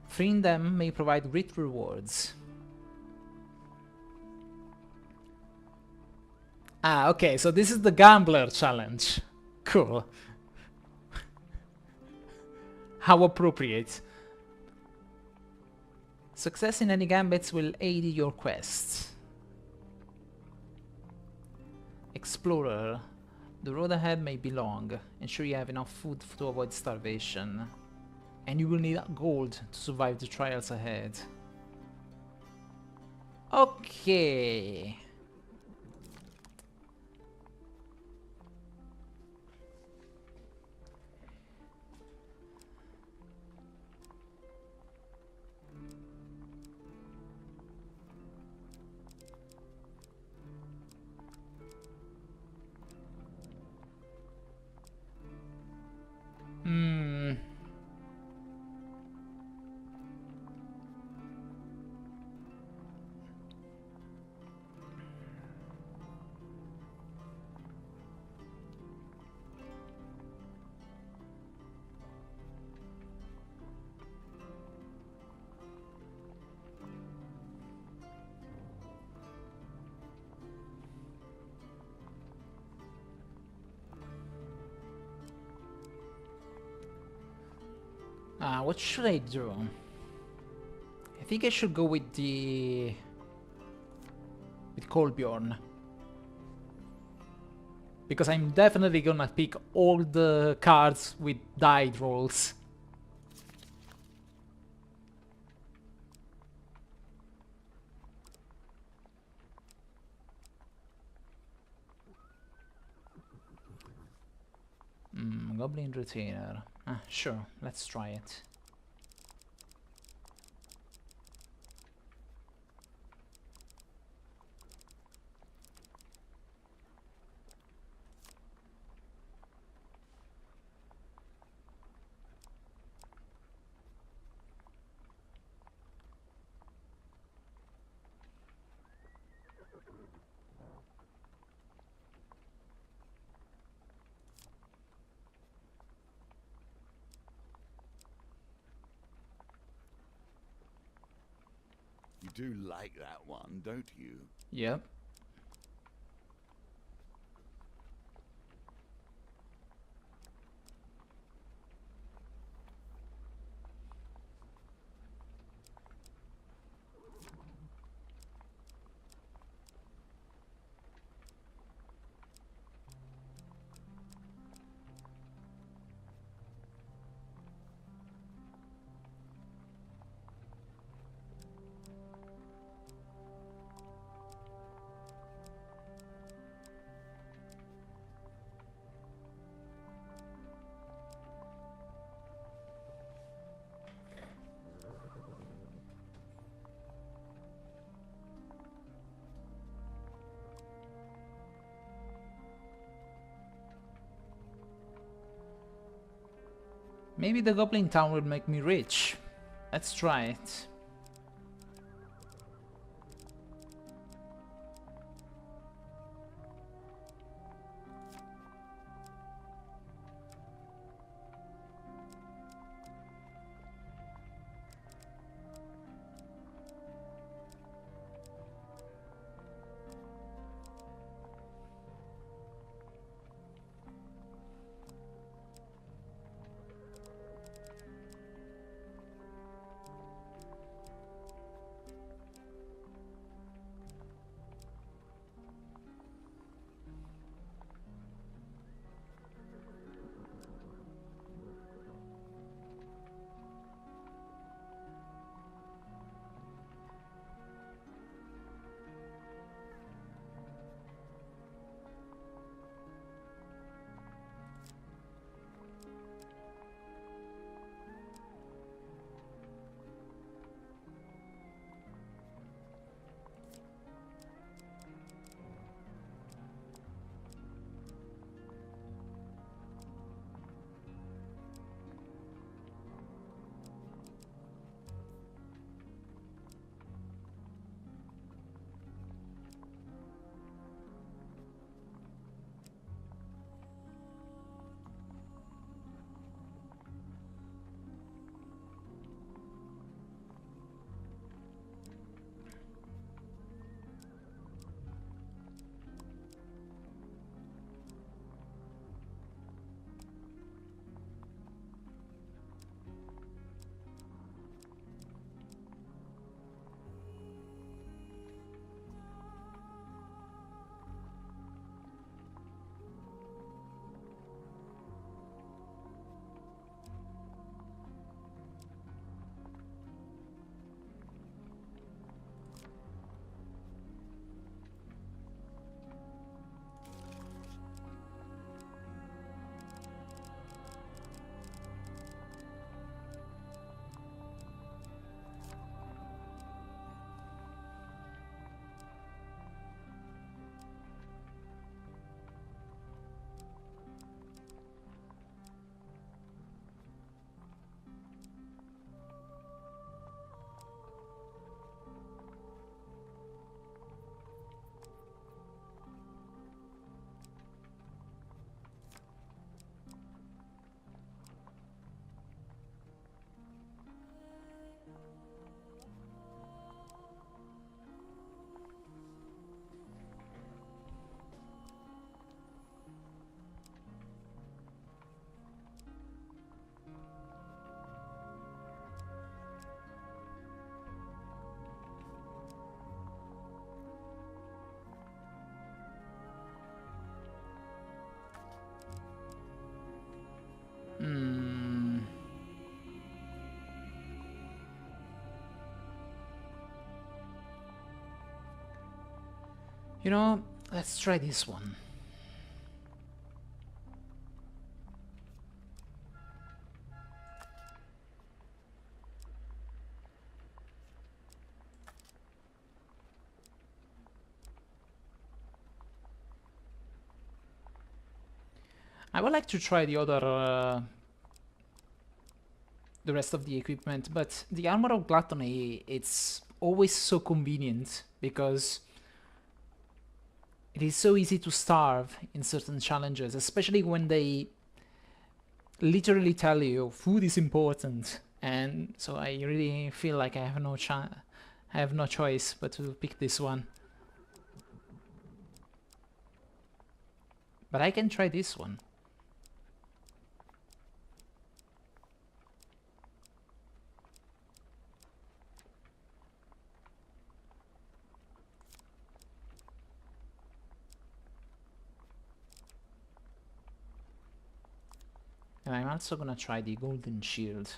Freeing them may provide great rewards. Ah, okay, so this is the Gambler challenge. Cool. How appropriate. Success in any gambits will aid your quests. Explorer. The road ahead may be long. Ensure you have enough food to avoid starvation. And you will need gold to survive the trials ahead. Okay. Hmm. What should I do? I think I should go with Kolbjorn. Because I'm definitely gonna pick all the cards with died rolls. Goblin Retainer. Sure, let's try it. You do like that one, don't you? Yep. Maybe the Goblin Town will make me rich. Let's try it. You know, let's try this one. I would like to try the rest of the equipment, but the Armor of Gluttony, it's always so convenient because it is so easy to starve in certain challenges, especially when they literally tell you food is important. And so I really feel like I have no choice but to pick this one. But I can try this one. And I'm also gonna try the Golden Shield.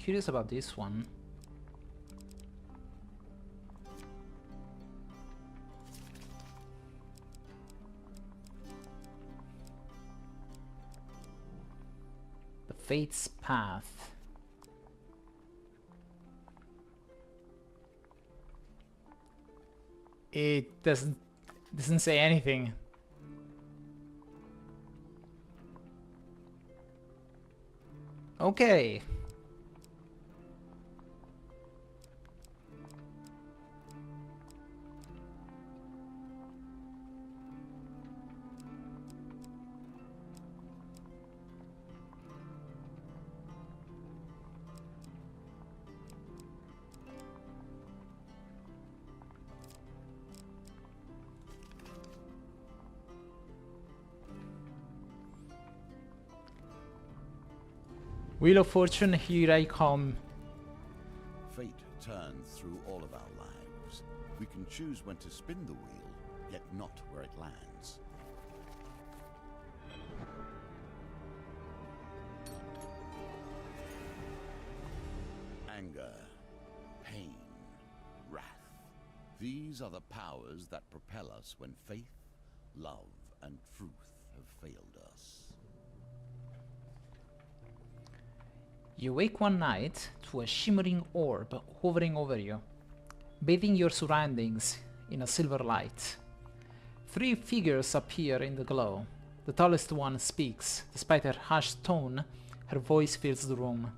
Curious about this one. The Fate's Path. It doesn't say anything. Okay. Wheel of Fortune, here I come. Fate turns through all of our lives. We can choose when to spin the wheel, yet not where it lands. Anger, pain, wrath. These are the powers that propel us when faith, love, and truth have failed us. You wake one night to a shimmering orb hovering over you, bathing your surroundings in a silver light. 3 figures appear in the glow. The tallest one speaks. Despite her hushed tone, her voice fills the room.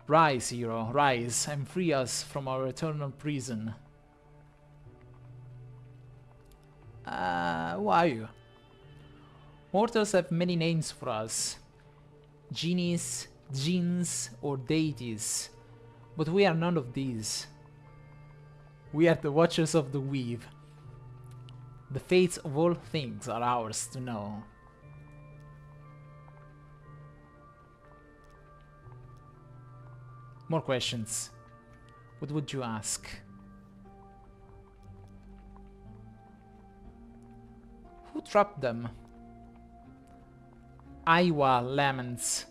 Rise, hero, rise, and free us from our eternal prison. Who are you? Mortals have many names for us. Genies, jinns, or deities. But we are none of these. We are the Watchers of the Weave. The fates of all things are ours to know. More questions. What would you ask? Who trapped them? Aiwa laments.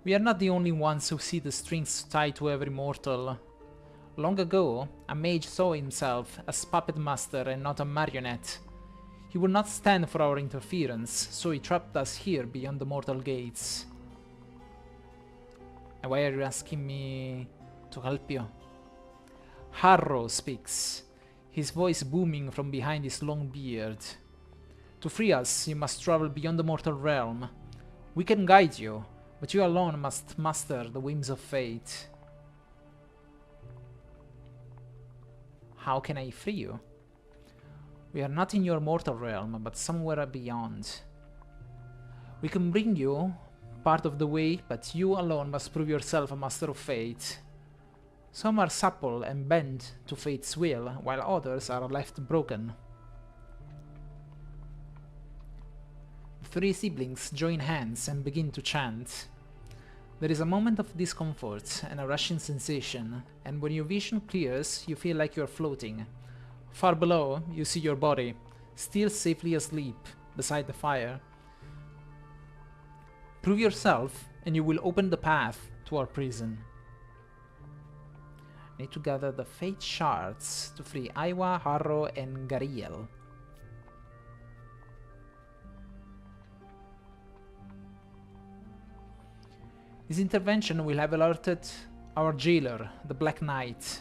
We are not the only ones who see the strings tied to every mortal. Long ago, a mage saw himself as puppet master and not a marionette. He would not stand for our interference, so he trapped us here beyond the mortal gates. And why are you asking me to help you? Harrow speaks, his voice booming from behind his long beard. To free us, you must travel beyond the mortal realm. We can guide you, but you alone must master the whims of fate. How can I free you? We are not in your mortal realm, but somewhere beyond. We can bring you part of the way, but you alone must prove yourself a master of fate. Some are supple and bend to fate's will, while others are left broken. The 3 siblings join hands and begin to chant. There is a moment of discomfort and a rushing sensation, and when your vision clears, you feel like you're floating. Far below, you see your body, still safely asleep, beside the fire. Prove yourself, and you will open the path to our prison. Need to gather the fate shards to free Aiwa, Harrow, and Gariel. This intervention will have alerted our jailer, the Black Knight.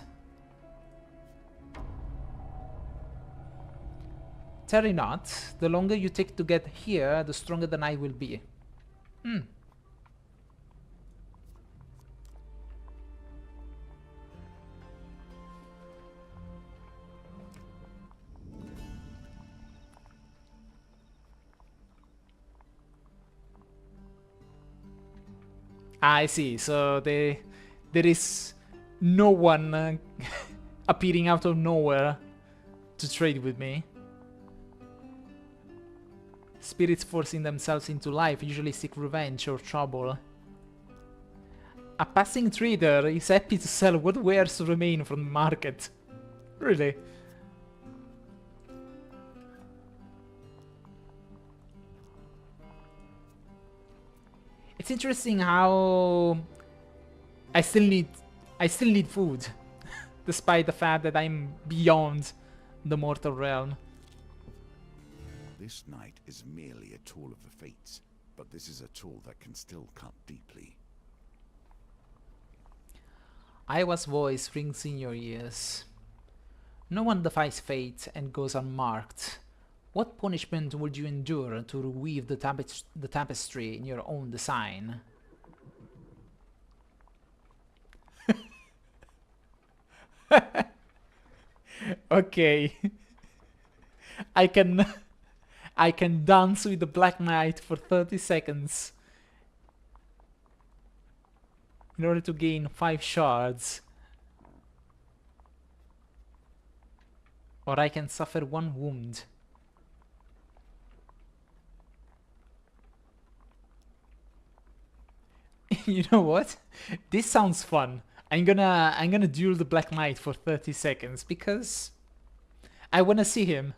Tarry not, the longer you take to get here, the stronger the night will be. I see, so there is no one appearing out of nowhere to trade with me. Spirits forcing themselves into life usually seek revenge or trouble. A passing trader is happy to sell what wares remain from the market. Really? It's interesting how I still need food, despite the fact that I'm beyond the mortal realm. This knight is merely a tool of the fates, but this is a tool that can still cut deeply. Iowa's voice rings in your ears. No one defies fate and goes unmarked. What punishment would you endure to reweave the tapestry in your own design? Okay. I can dance with the Black Knight for 30 seconds in order to gain 5 shards. Or I can suffer 1 wound. You know what? This sounds fun. I'm gonna duel the Black Knight for 30 seconds because I wanna see him.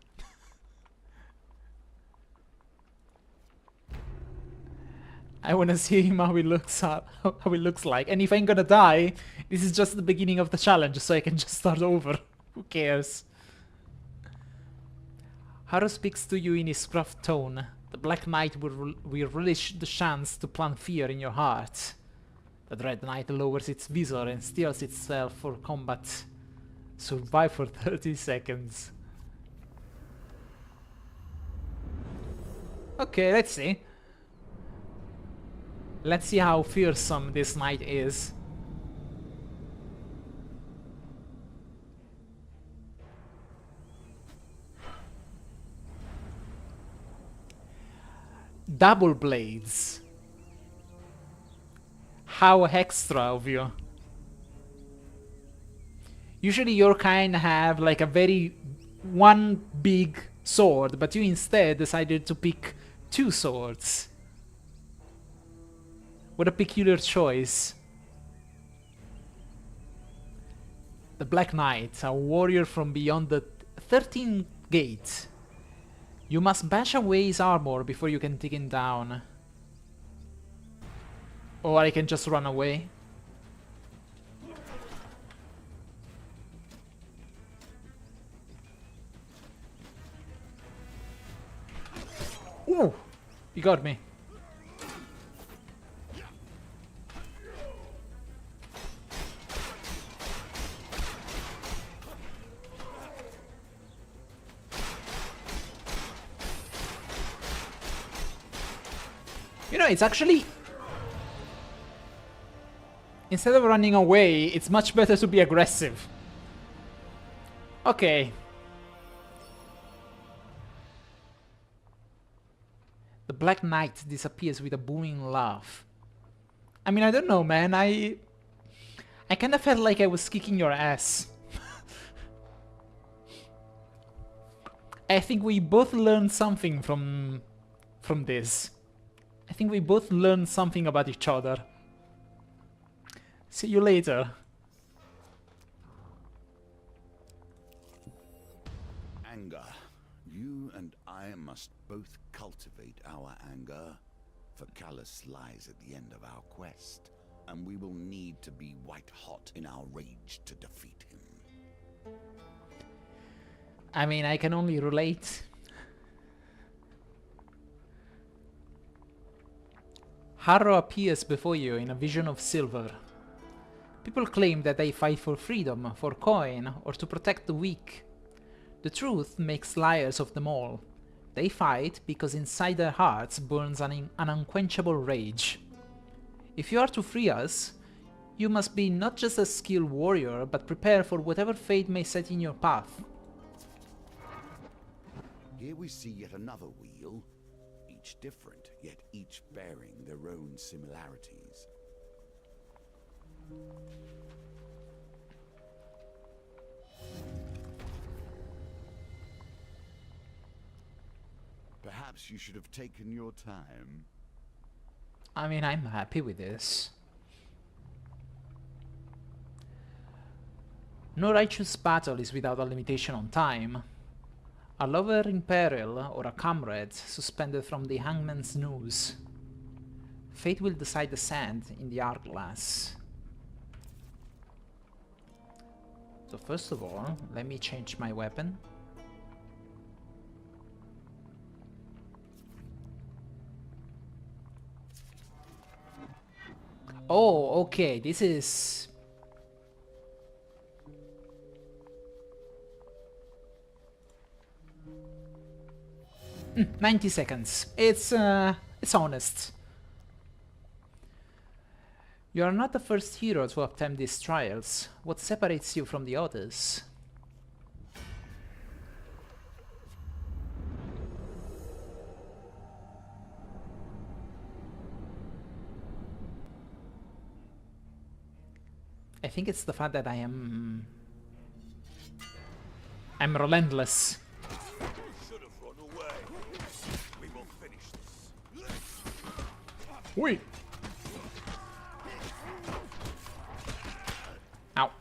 I wanna see him how he looks like. And if I'm gonna die, this is just the beginning of the challenge, so I can just start over. Who cares? Haru speaks to you in his gruff tone. The Black Knight will relish the chance to plant fear in your heart. The Dread Knight lowers its visor and steels itself for combat. Survive for 30 seconds. Okay, let's see. Let's see how fearsome this knight is. Double blades. How extra of you. Usually your kind have like a very one big sword, but you instead decided to pick 2 swords. What a peculiar choice. The Black Knight, a warrior from beyond the 13th gate. You must bash away his armor before you can take him down. Or I can just run away. Ooh! You got me. You know, it's actually... Instead of running away, it's much better to be aggressive. Okay. The Black Knight disappears with a booming laugh. I mean, I don't know, man. I kinda felt like I was kicking your ass. I think we both learned something from this. I think we both learned something about each other. See you later. Anger. You and I must both cultivate our anger, for Callus lies at the end of our quest, and we will need to be white hot in our rage to defeat him. I mean, I can only relate. Harrow appears before you in a vision of silver. People claim that they fight for freedom, for coin, or to protect the weak. The truth makes liars of them all. They fight because inside their hearts burns an unquenchable rage. If you are to free us, you must be not just a skilled warrior, but prepare for whatever fate may set in your path. Here we see yet another wheel, each different, yet each bearing their own similarities. Perhaps you should have taken your time. I mean, I'm happy with this. No righteous battle is without a limitation on time. A lover in peril or a comrade suspended from the hangman's noose. Fate will decide the sand in the hourglass. So first of all, let me change my weapon. Oh, okay, this is... 90 seconds. It's honest. You are not the first hero to attempt these trials. What separates you from the others? I think it's the fact that I'm relentless. Should have run away. We will finish this. Wait. Ow.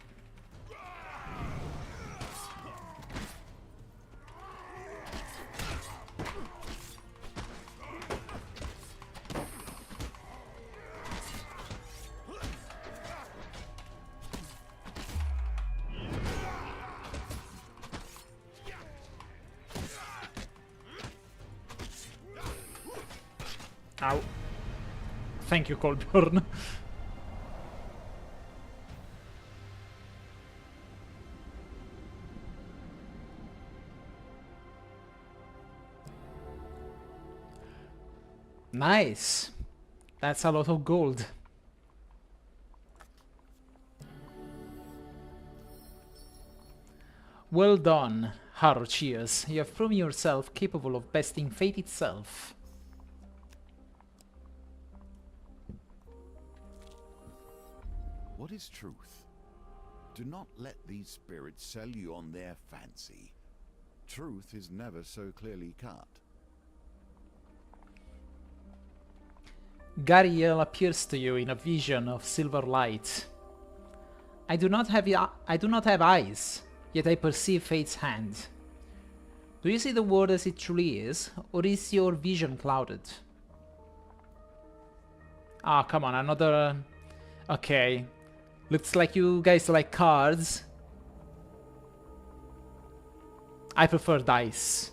Ow. Thank you, Colbjorn. Nice. That's a lot of gold. Well done, Harrow Cheers. You have proven yourself capable of besting fate itself. What is truth? Do not let these spirits sell you on their fancy. Truth is never so clearly cut. Gariel appears to you in a vision of silver light. I do not have eyes, yet I perceive fate's hand. Do you see the world as it truly is, or is your vision clouded? Ah, come on, another... Okay. Looks like you guys like cards. I prefer dice.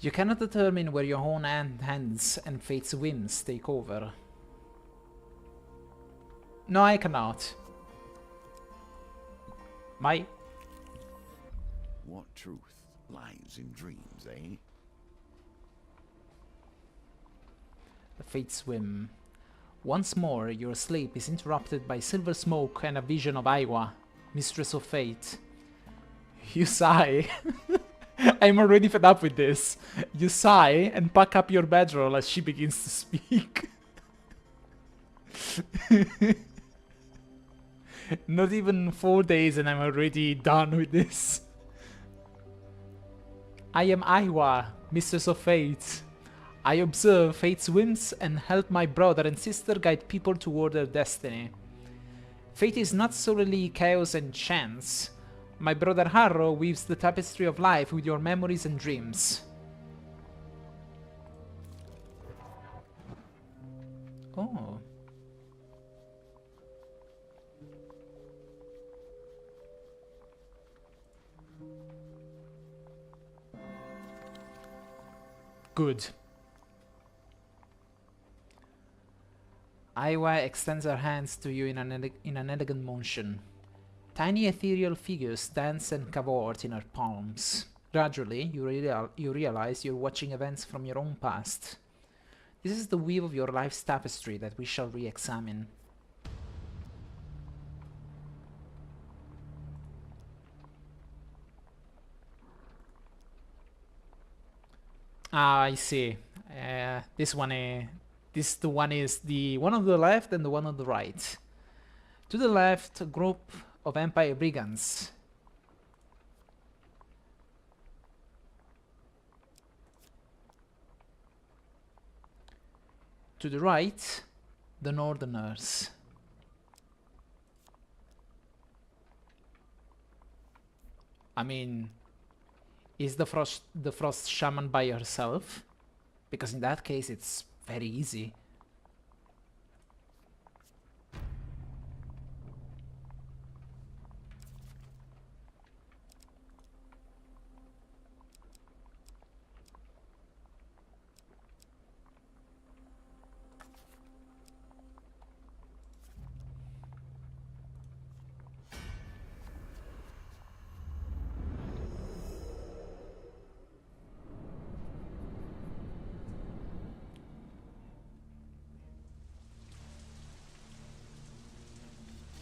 You cannot determine where your own hands and fate's whims take over. No, I cannot. My... What truth lies in dreams, eh? The fate's whim. Once more, your sleep is interrupted by silver smoke and a vision of Aiwa, mistress of fate. You sigh. I'm already fed up with this. You sigh and pack up your bedroll as she begins to speak. Not even 4 days and I'm already done with this. I am Aiwa, mistress of fate. I observe fate's whims and help my brother and sister guide people toward their destiny. Fate is not solely chaos and chance. My brother Harrow weaves the tapestry of life with your memories and dreams. Oh. Good. Aiwa extends her hands to you in an elegant motion. Tiny ethereal figures dance and cavort in her palms. Gradually, you realize you're watching events from your own past. This is the weave of your life's tapestry that we shall re-examine. Ah, I see. This one is the one on the left and the one on the right. To the left, a group of Empire brigands. To the right, the Northerners. I mean, Is the frost shaman by herself? Because in that case it's very easy.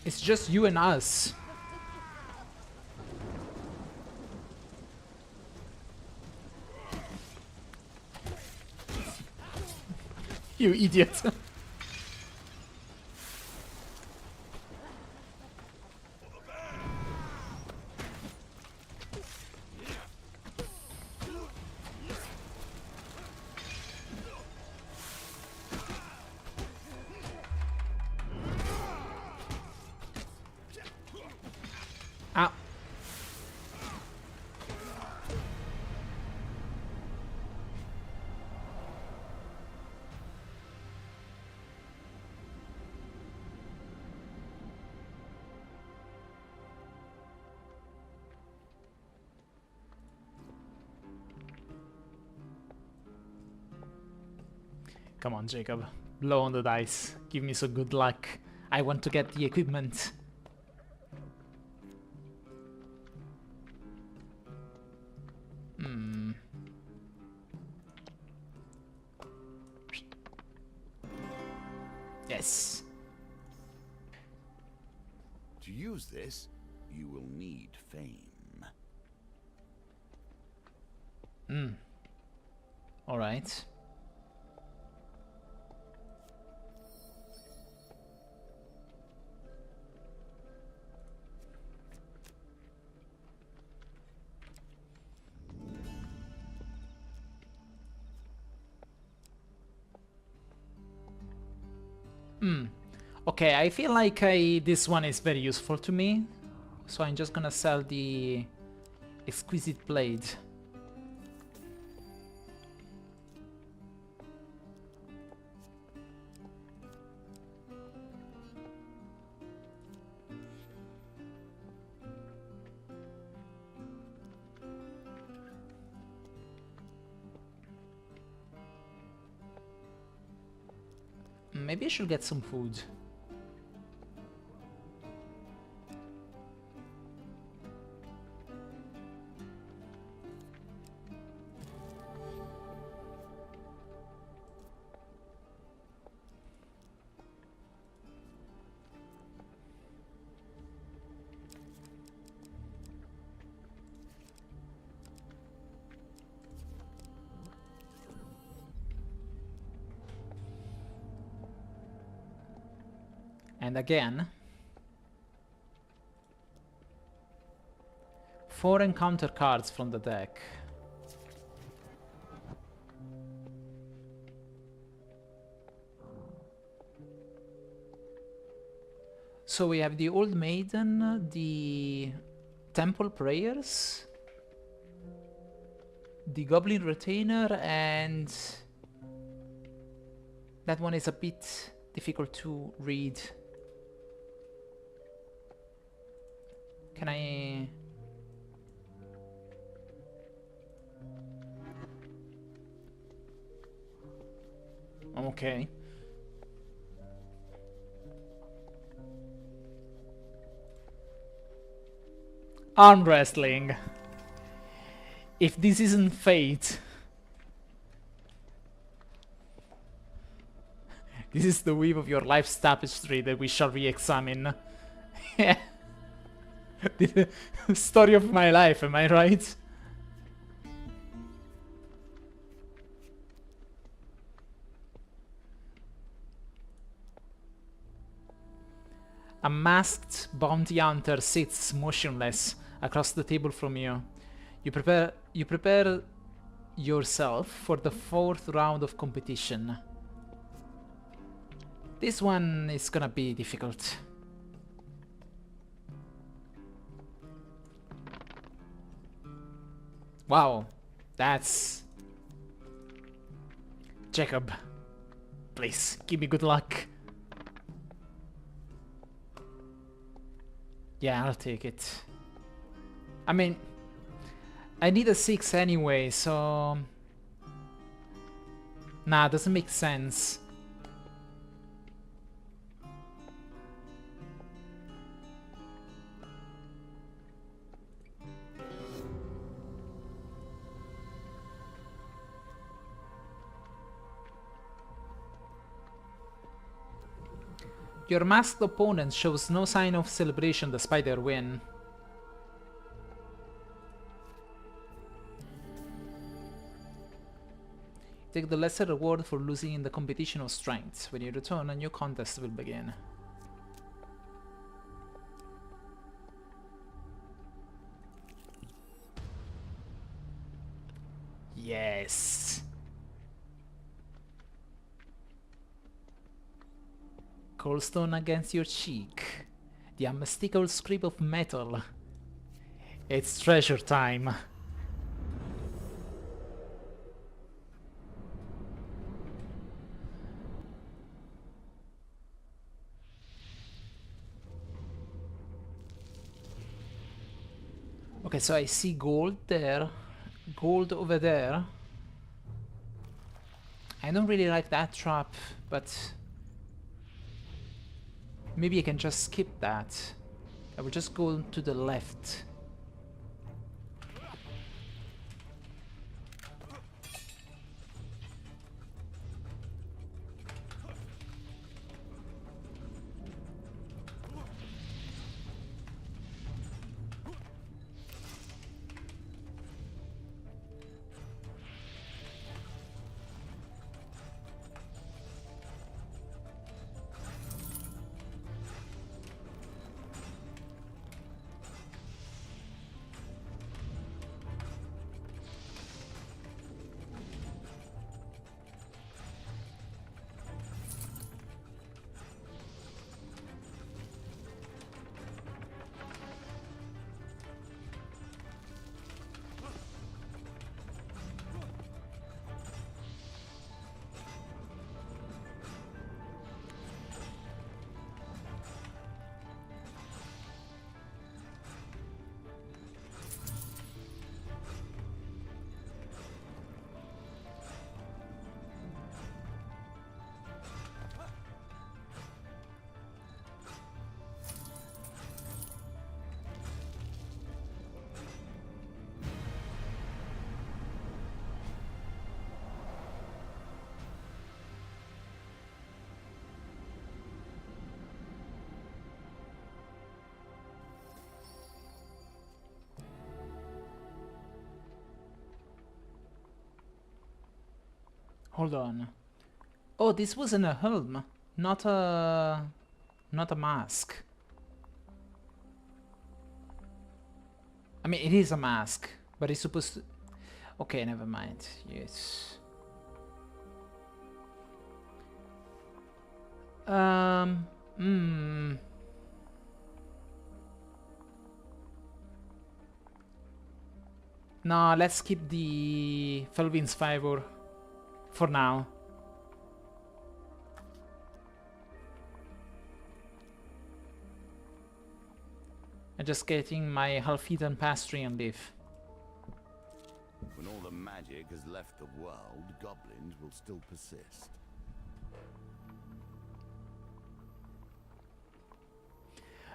It's just you and us. You idiot. Ow. Come on, Jacob. Blow on the dice. Give me some good luck. I want to get the equipment. Yes. To use this, you will need fame. All right. Okay, I feel like this one is very useful to me, so I'm just gonna sell the exquisite blade. Maybe I should get some food. And again, 4 encounter cards from the deck. So we have the Old Maiden, the Temple Prayers, the Goblin Retainer, and that one is a bit difficult to read. Can I... Okay. Arm wrestling. If this isn't fate, this is the weave of your life's tapestry that we shall re-examine. Yeah. The story of my life, am I right? A masked bounty hunter sits motionless across the table from you. You prepare yourself for the 4th round of competition. This one is gonna be difficult. Wow, that's... Jacob, please, give me good luck. Yeah, I'll take it. I mean, I need a 6 anyway, so... Nah, doesn't make sense. Your masked opponent shows no sign of celebration despite their win. Take the lesser reward for losing in the competition of strength. When you return, a new contest will begin. Yes! Coldstone against your cheek. The unmistakable scrape of metal. It's treasure time. Okay, so I see gold there, gold over there. I don't really like that trap, but maybe I can just skip that. I will just go to the left. Hold on. Oh, this wasn't a helm, not a mask. I mean, it is a mask, but it's supposed to... Okay, never mind. Yes. No, let's keep the Felvin's Favor for now. I'm just getting my half-eaten pastry and leaf. When all the magic has left the world, goblins will still persist.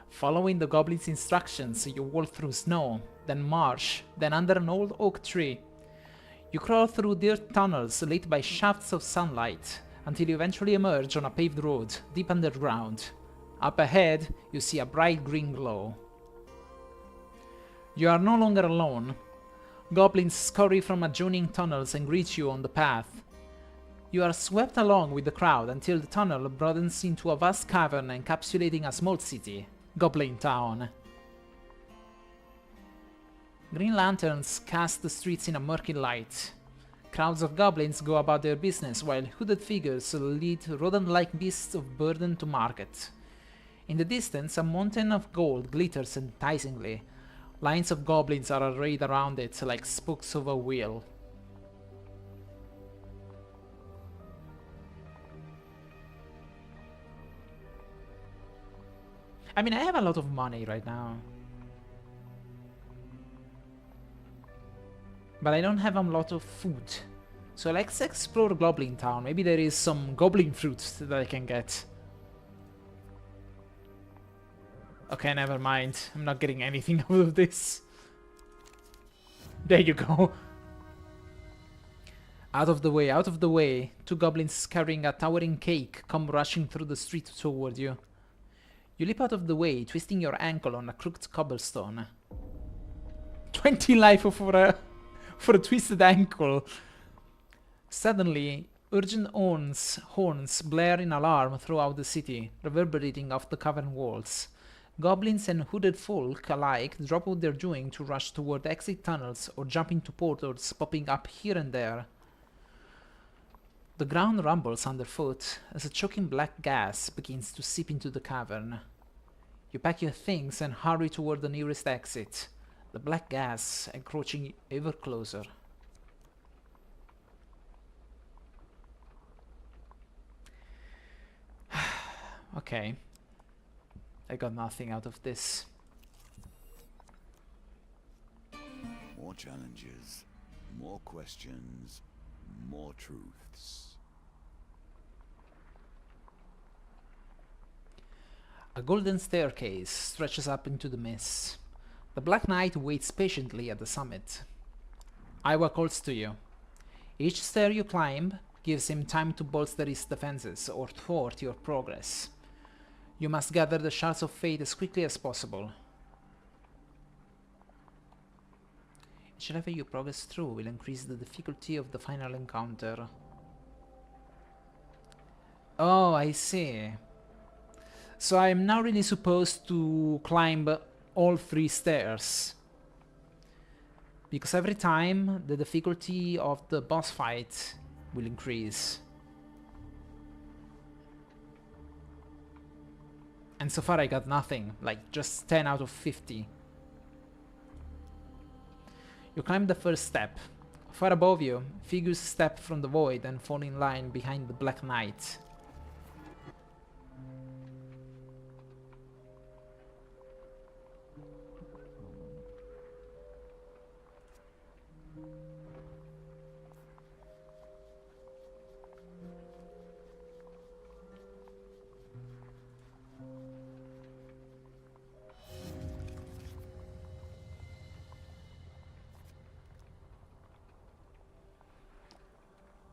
Following the goblin's instructions, you walk through snow, then marsh, then under an old oak tree. You crawl through dirt tunnels lit by shafts of sunlight, until you eventually emerge on a paved road, deep underground. Up ahead, you see a bright green glow. You are no longer alone. Goblins scurry from adjoining tunnels and greet you on the path. You are swept along with the crowd until the tunnel broadens into a vast cavern encapsulating a small city, Goblin Town. Green lanterns cast the streets in a murky light. Crowds of goblins go about their business while hooded figures lead rodent-like beasts of burden to market. In the distance, a mountain of gold glitters enticingly, Lines of goblins are arrayed around it like spokes of a wheel. I mean, I have a lot of money right now. But I don't have a lot of food. So let's explore Goblin Town. Maybe there is some goblin fruit that I can get. Okay, never mind. I'm not getting anything out of this. There you go. Out of the way, out of the way. Two goblins carrying a towering cake come rushing through the street toward you. You leap out of the way, twisting your ankle on a crooked cobblestone. 20 life for a twisted ankle. Suddenly, urgent horns blare in alarm throughout the city, reverberating off the cavern walls. Goblins and hooded folk alike drop what they're doing to rush toward exit tunnels or jump into portals popping up here and there. The ground rumbles underfoot as a choking black gas begins to seep into the cavern. You pack your things and hurry toward the nearest exit, the black gas encroaching ever closer. Okay. I got nothing out of this. More challenges, more questions, more truths. A golden staircase stretches up into the mist. The Black Knight waits patiently at the summit. Iowa calls to you. Each stair you climb gives him time to bolster his defenses or thwart your progress. You must gather the shards of fate as quickly as possible. Each level you progress through will increase the difficulty of the final encounter. Oh, I see. So I am now really supposed to climb all 3 stairs. Because every time the difficulty of the boss fight will increase. And so far I got nothing, like just 10 out of 50. You climb the first step. Far above you, figures step from the void and fall in line behind the Black Knight.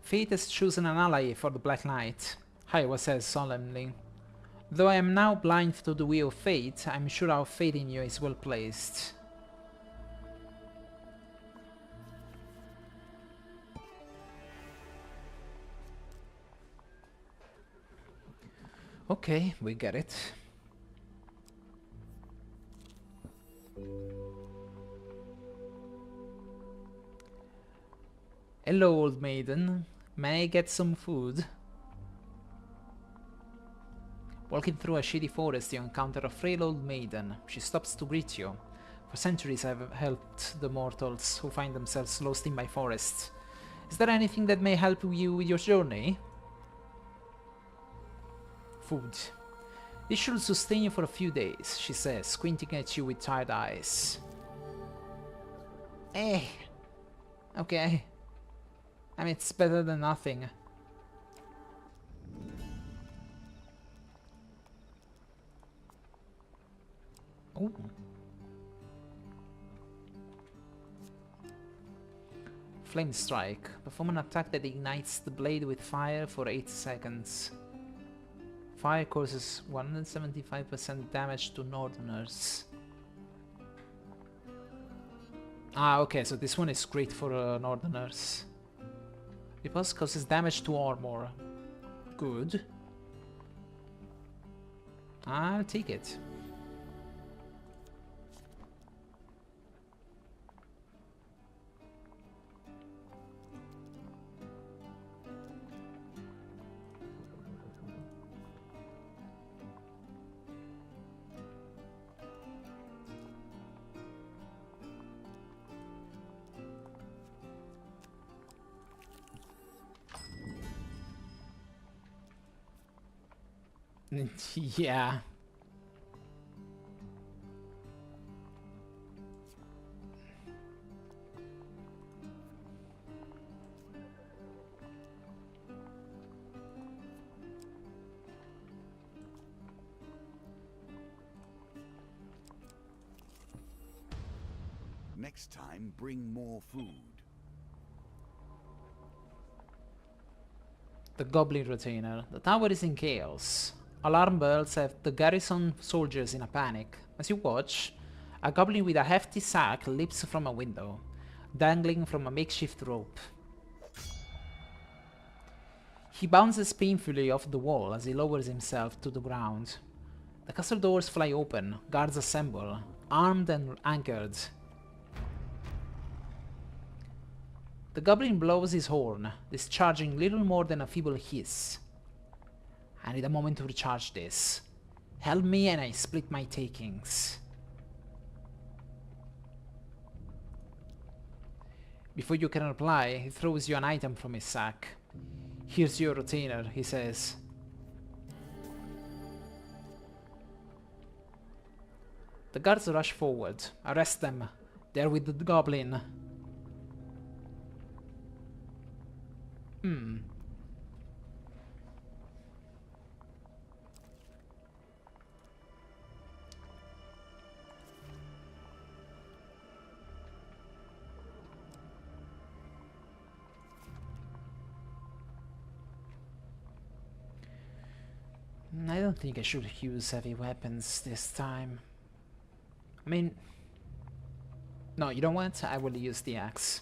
Fate has chosen an ally for the Black Knight, Haiwa says solemnly. Though I am now blind to the wheel of fate, I'm sure our faith in you is well placed. Okay, we get it. Hello, old maiden. May I get some food? Walking through a shady forest, you encounter a frail old maiden. She stops to greet you. For centuries I've helped the mortals who find themselves lost in my forest. Is there anything that may help you with your journey? Food. This should sustain you for a few days, she says, squinting at you with tired eyes. Eh. Okay. I mean, it's better than nothing. Ooh. Flame Strike. Perform an attack that ignites the blade with fire for 8 seconds. Fire causes 175% damage to Northerners. Ah, okay, so this one is great for Northerners. Repulse causes damage to armor. Good. I'll take it. Yeah. Next time, bring more food. The Goblin Retainer. The tower is in chaos. Alarm bells have the garrison soldiers in a panic. As you watch, a goblin with a hefty sack leaps from a window, dangling from a makeshift rope. He bounces painfully off the wall as he lowers himself to the ground. The castle doors fly open, guards assemble, armed and anchored. The goblin blows his horn, discharging little more than a feeble hiss. I need a moment to recharge this. Help me and I split my takings. Before you can reply, he throws you an item from his sack. Here's your retainer, he says. The guards rush forward. Arrest them. They're with the goblin. I don't think I should use heavy weapons this time. I mean... No, you know what? I will use the axe.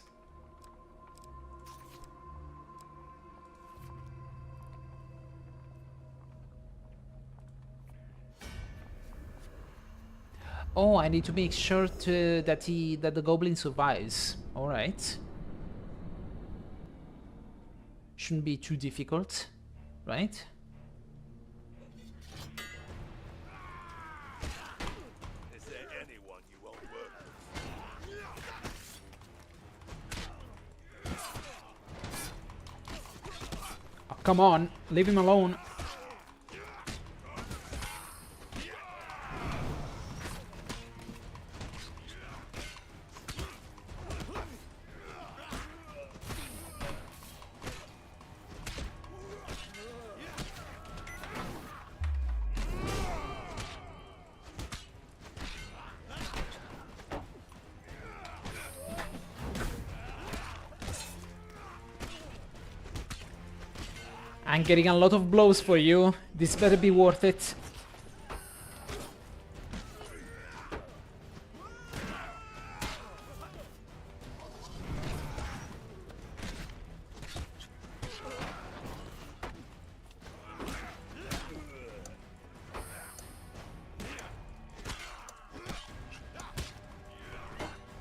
Oh, I need to make sure that the goblin survives. All right. Shouldn't be too difficult, right? Is there anyone you won't work with? Oh, come on, leave him alone. I'm getting a lot of blows for you. This better be worth it.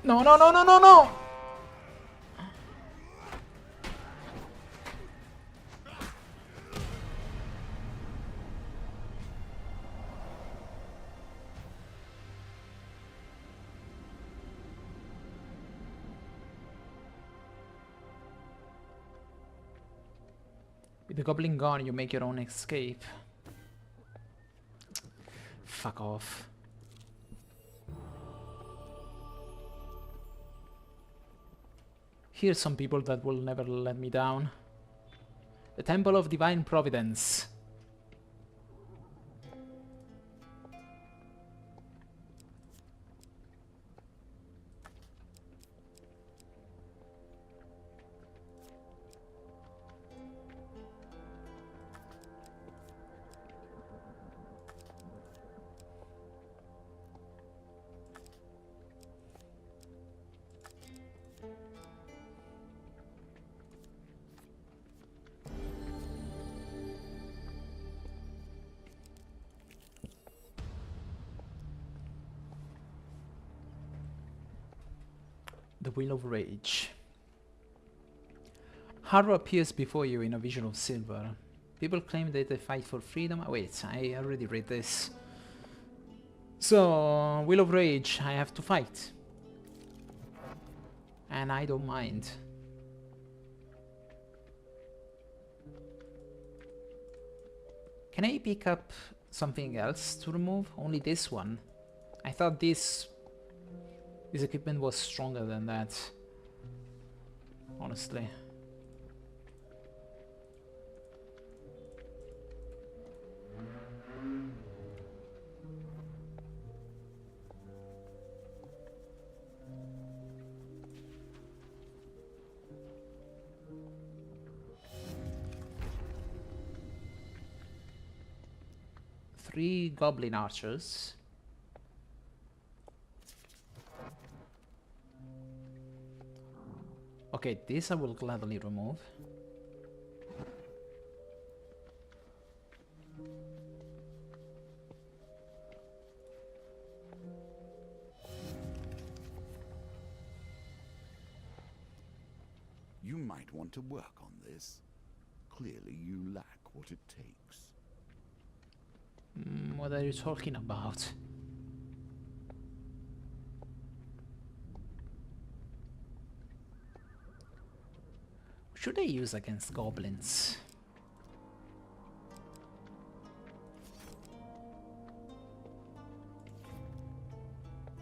No, no, no, no, no, no! With the goblin gone, you make your own escape. Fuck off. Here's some people that will never let me down. The Temple of Divine Providence. The Wheel of Rage. Harrow appears before you in a vision of silver. People claim that they fight for freedom. Oh, wait, I already read this. So, Wheel of Rage, I have to fight. And I don't mind. Can I pick up something else to remove? Only this one. I thought this equipment was stronger than that. Honestly. Three goblin archers. Okay, this I will gladly remove. You might want to work on this. Clearly you lack what it takes. What are you talking about? Should I use against goblins?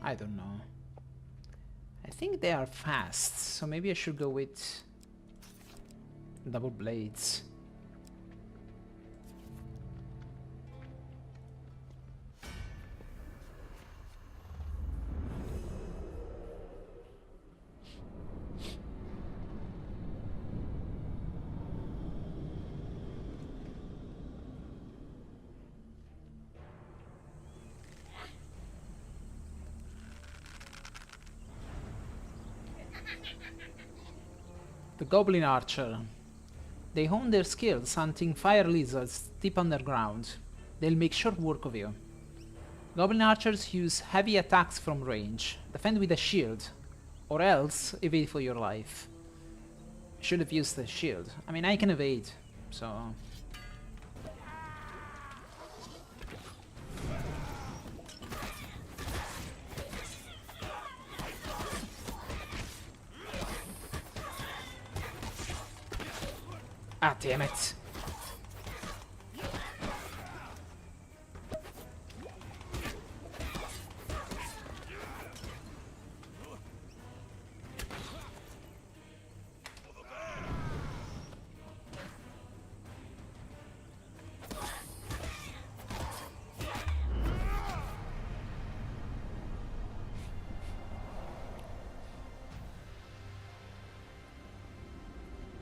I don't know. I think they are fast, so maybe I should go with double blades. The Goblin Archer. They hone their skills hunting fire lizards deep underground. They'll make short work of you. Goblin Archers use heavy attacks from range. Defend with a shield, or else evade for your life. Should have used the shield. I mean, I can evade, so... Ah, damn it.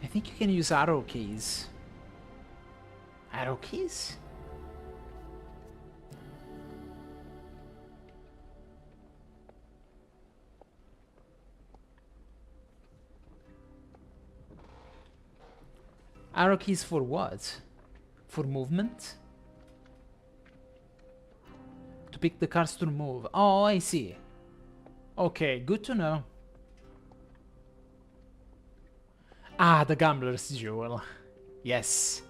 I think you can use arrow keys. Arrow keys? Arrow keys for what? For movement? To pick the cards to move. Oh, I see. Okay, good to know. Ah, the Gambler's Jewel. Yes.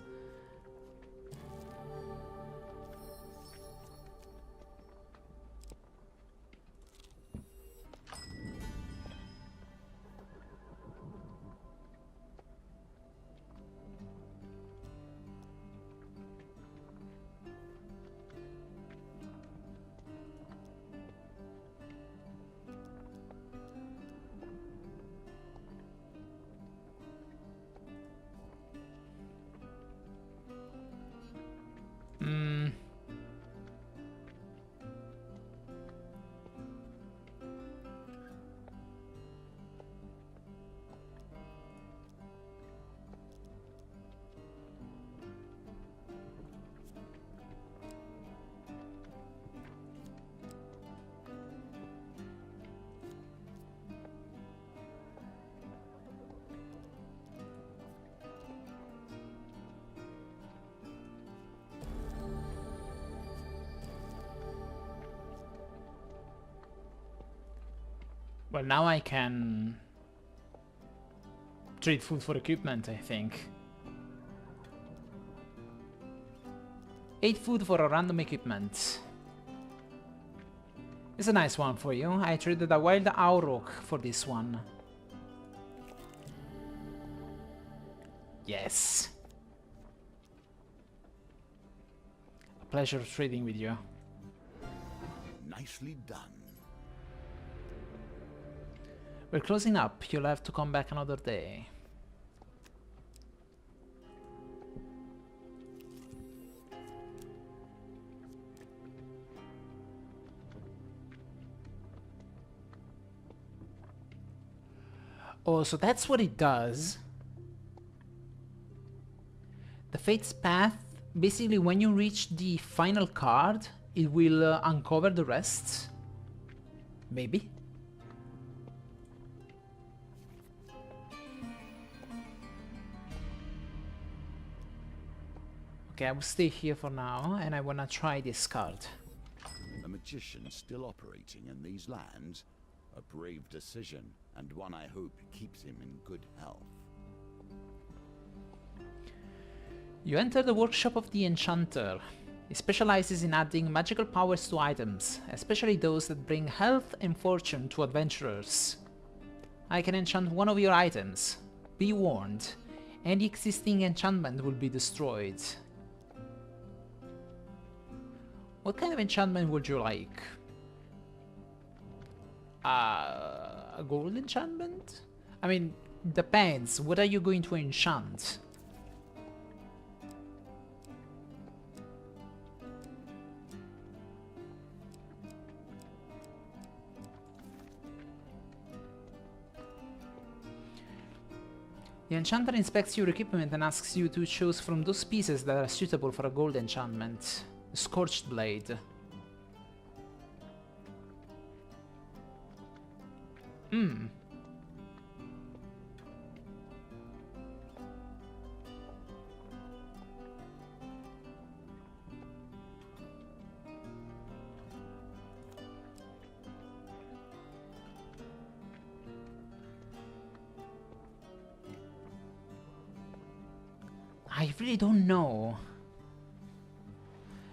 Well, now I can trade food for equipment, I think. 8 food for a random equipment. It's a nice one for you. I traded a wild auroch for this one. Yes. pleasure trading with you. Nicely done. We're closing up. You'll have to come back another day. Oh, so that's what it does. The Fate's Path, basically when you reach the final card, it will uncover the rest. Maybe. Okay, I will stay here for now, and I wanna try this card. A magician still operating in these lands? A brave decision, and one I hope keeps him in good health. You enter the workshop of the Enchanter. He specializes in adding magical powers to items, especially those that bring health and fortune to adventurers. I can enchant one of your items. Be warned, any existing enchantment will be destroyed. What kind of enchantment would you like? A gold enchantment? I mean, depends. What are you going to enchant? The enchanter inspects your equipment and asks you to choose from those pieces that are suitable for a gold enchantment. The Scorched Blade. I really don't know.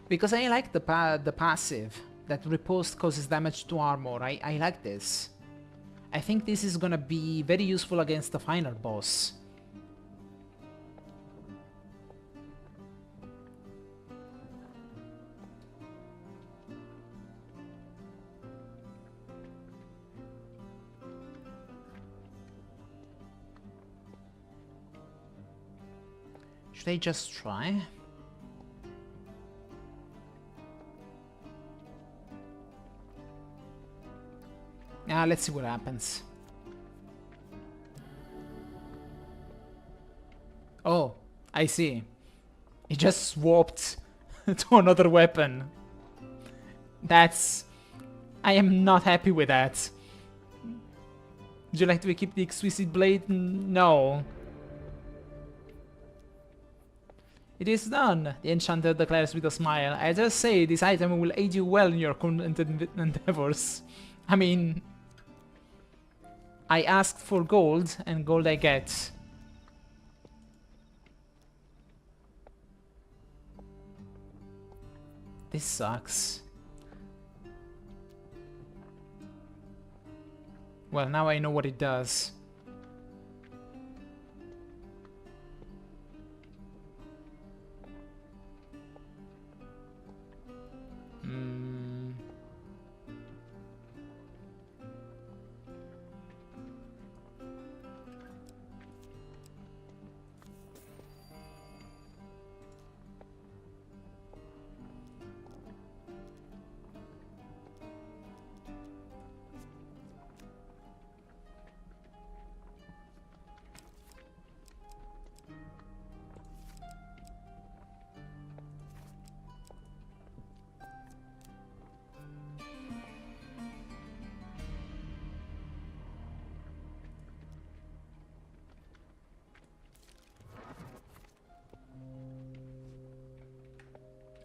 Because I like the passive, that riposte causes damage to armor. I like this. I think this is gonna be very useful against the final boss. Should I just try? Let's see what happens. Oh, I see. He just swapped to another weapon. That's... I am not happy with that. Would you like to equip the Exquisite Blade? No. It is done, the enchanter declares with a smile. I just say this item will aid you well in your current endeavors. I mean... I asked for gold, and gold I get. This sucks. Well, now I know what it does.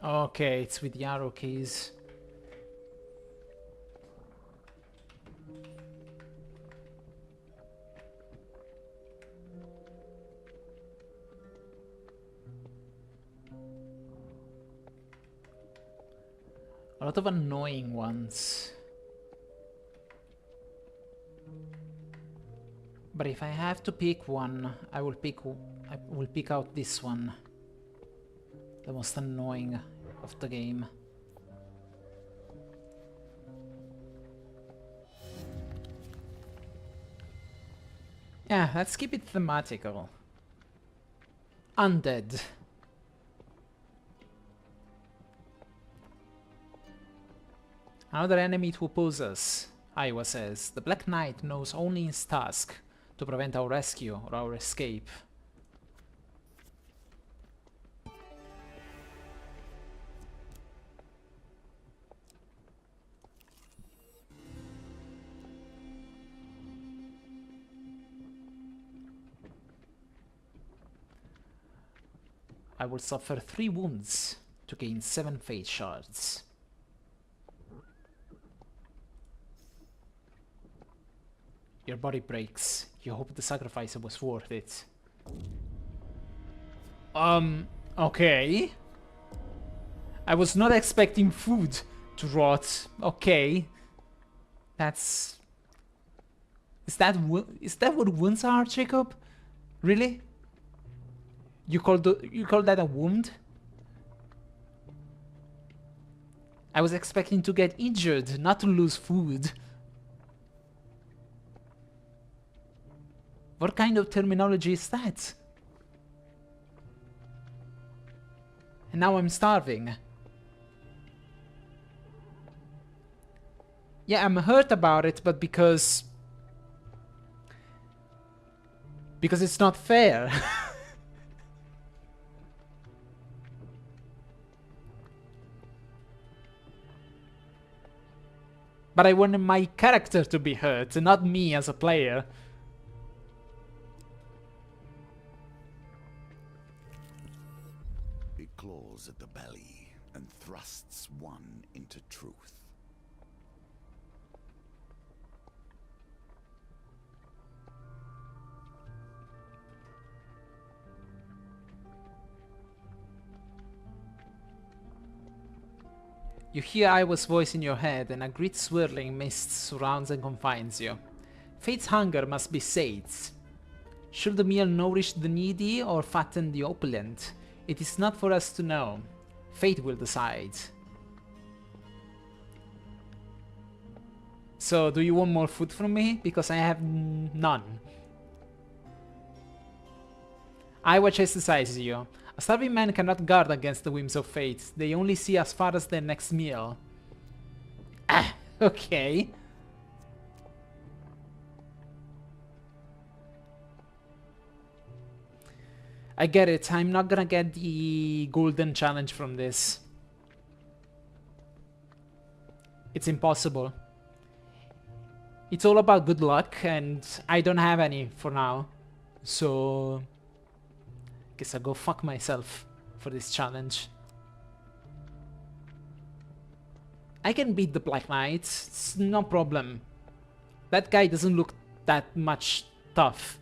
Okay, it's with the arrow keys. A lot of annoying ones. But if I have to pick one, I will pick out this one. The most annoying. of the game. Yeah, let's keep it thematical. Undead. Another enemy to oppose us, Iowa says. The Black Knight knows only his task to prevent our rescue or our escape. I will suffer 3 wounds to gain 7 fate shards. Your body breaks. You hope the sacrifice was worth it. Okay. I was not expecting food to rot. Okay. That's... Is that what wounds are, Jacob? Really? You call that a wound? I was expecting to get injured, not to lose food. What kind of terminology is that? And now I'm starving. Yeah, I'm hurt about it, but because it's not fair. But I wanted my character to be hurt, not me as a player. It claws at the belly and thrusts one into truth. You hear Iowa's voice in your head, and a great swirling mist surrounds and confines you. Fate's hunger must be sated. Should the meal nourish the needy or fatten the opulent? It is not for us to know. Fate will decide. So, do you want more food from me? Because I have none. Iowa chastises you. A starving man cannot guard against the whims of fate. They only see as far as their next meal. Ah, okay. I get it. I'm not gonna get the golden challenge from this. It's impossible. It's all about good luck, and I don't have any for now. So... guess I'll go fuck myself for this challenge. I can beat the Black Knight, it's no problem. That guy doesn't look that much tough.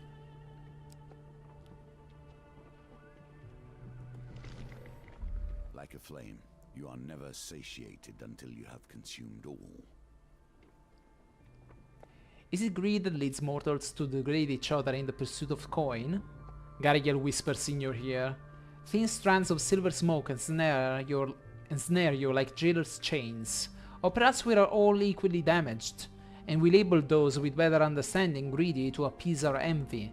Like a flame, you are never satiated until you have consumed all. Is it greed that leads mortals to degrade each other in the pursuit of coin? Gariel whispers in your ear. Thin strands of silver smoke ensnare you like jailer's chains. Or perhaps we are all equally damaged, and we label those with better understanding greedy to appease our envy.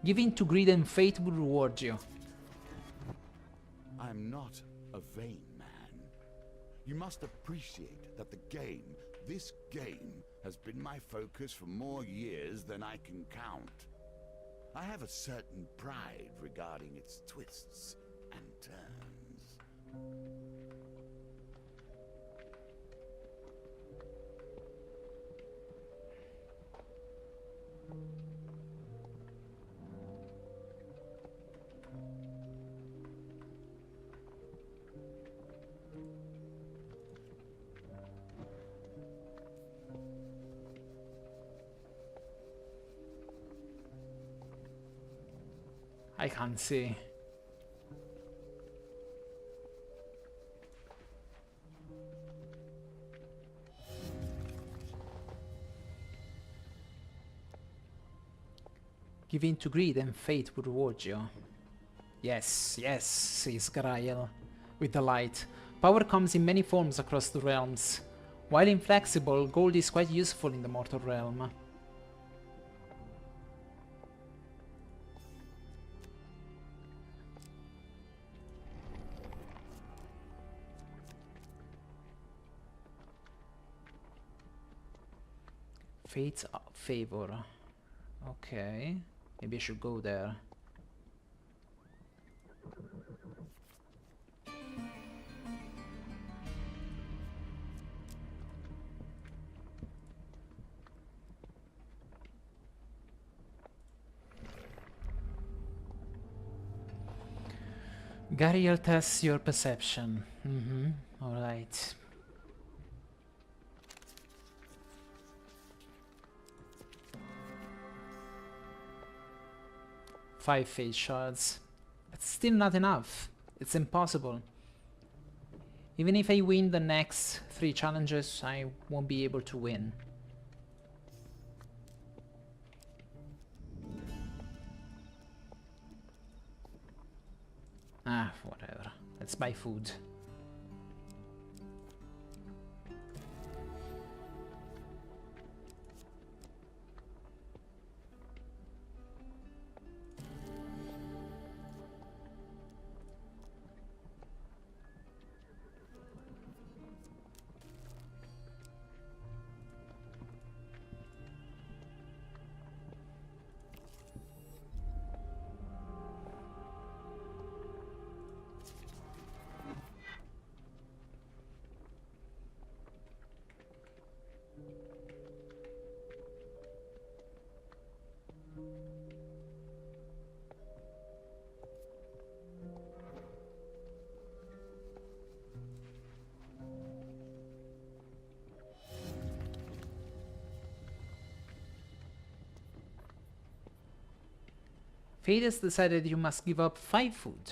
Giving to greed and fate will reward you. I'm not a vain man. You must appreciate that this game, has been my focus for more years than I can count. I have a certain pride regarding its twists and turns. I can't see. Give in to greed and fate will reward you. Yes, yes, says Garael. with the light. Power comes in many forms across the realms. While inflexible, gold is quite useful in the mortal realm. Fate's favor. Okay. Maybe I should go there. Gariel tests your perception. Alright. 5 fate shards. That's still not enough. It's impossible. Even if I win the next 3 challenges, I won't be able to win. Ah, whatever. Let's buy food. Fate has decided you must give up 5 food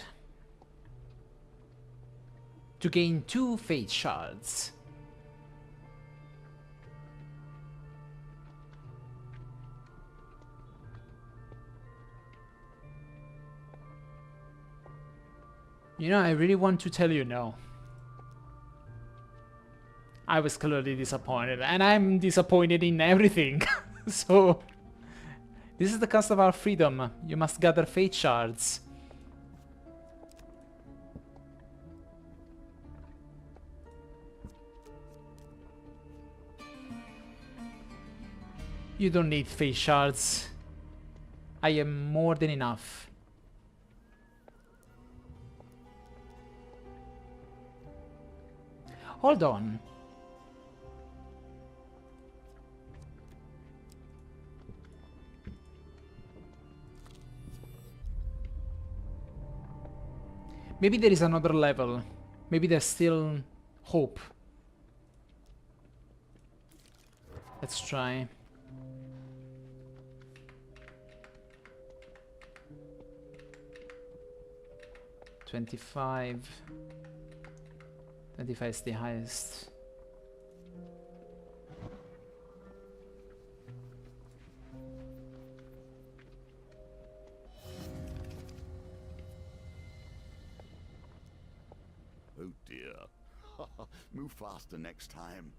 to gain 2 fate shards. You know, I really want to tell you no. I was clearly disappointed, and I'm disappointed in everything. So, this is the cost of our freedom. You must gather fate shards. You don't need fate shards. I am more than enough. Hold on. Maybe there is another level. Maybe there's still hope. Let's try. $25 is the highest. Oh dear. Move faster next time.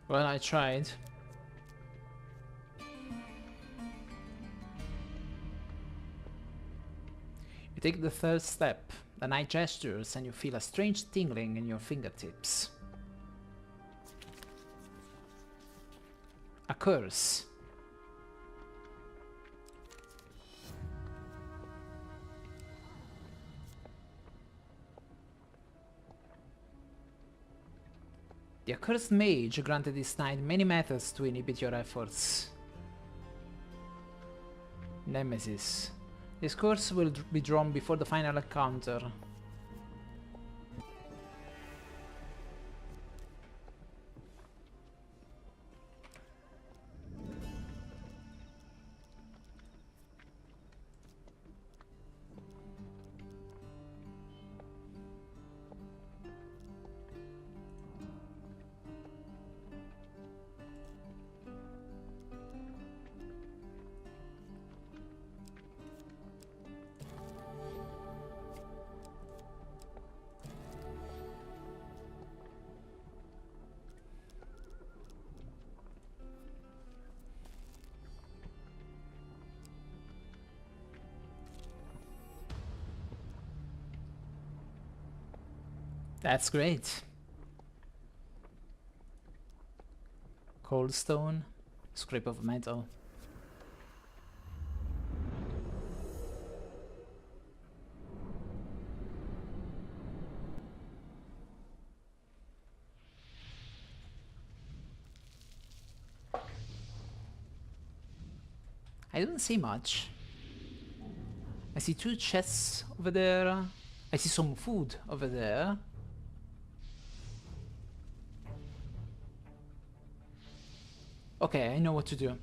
Well, I tried. You take the third step. The knight gestures and you feel a strange tingling in your fingertips. A curse. The accursed mage granted this knight many methods to inhibit your efforts. Nemesis. This curse will be drawn before the final encounter. That's great. Cold stone, scrap of metal. I don't see much. I see 2 chests over there. I see some food over there. Okay, I know what to do.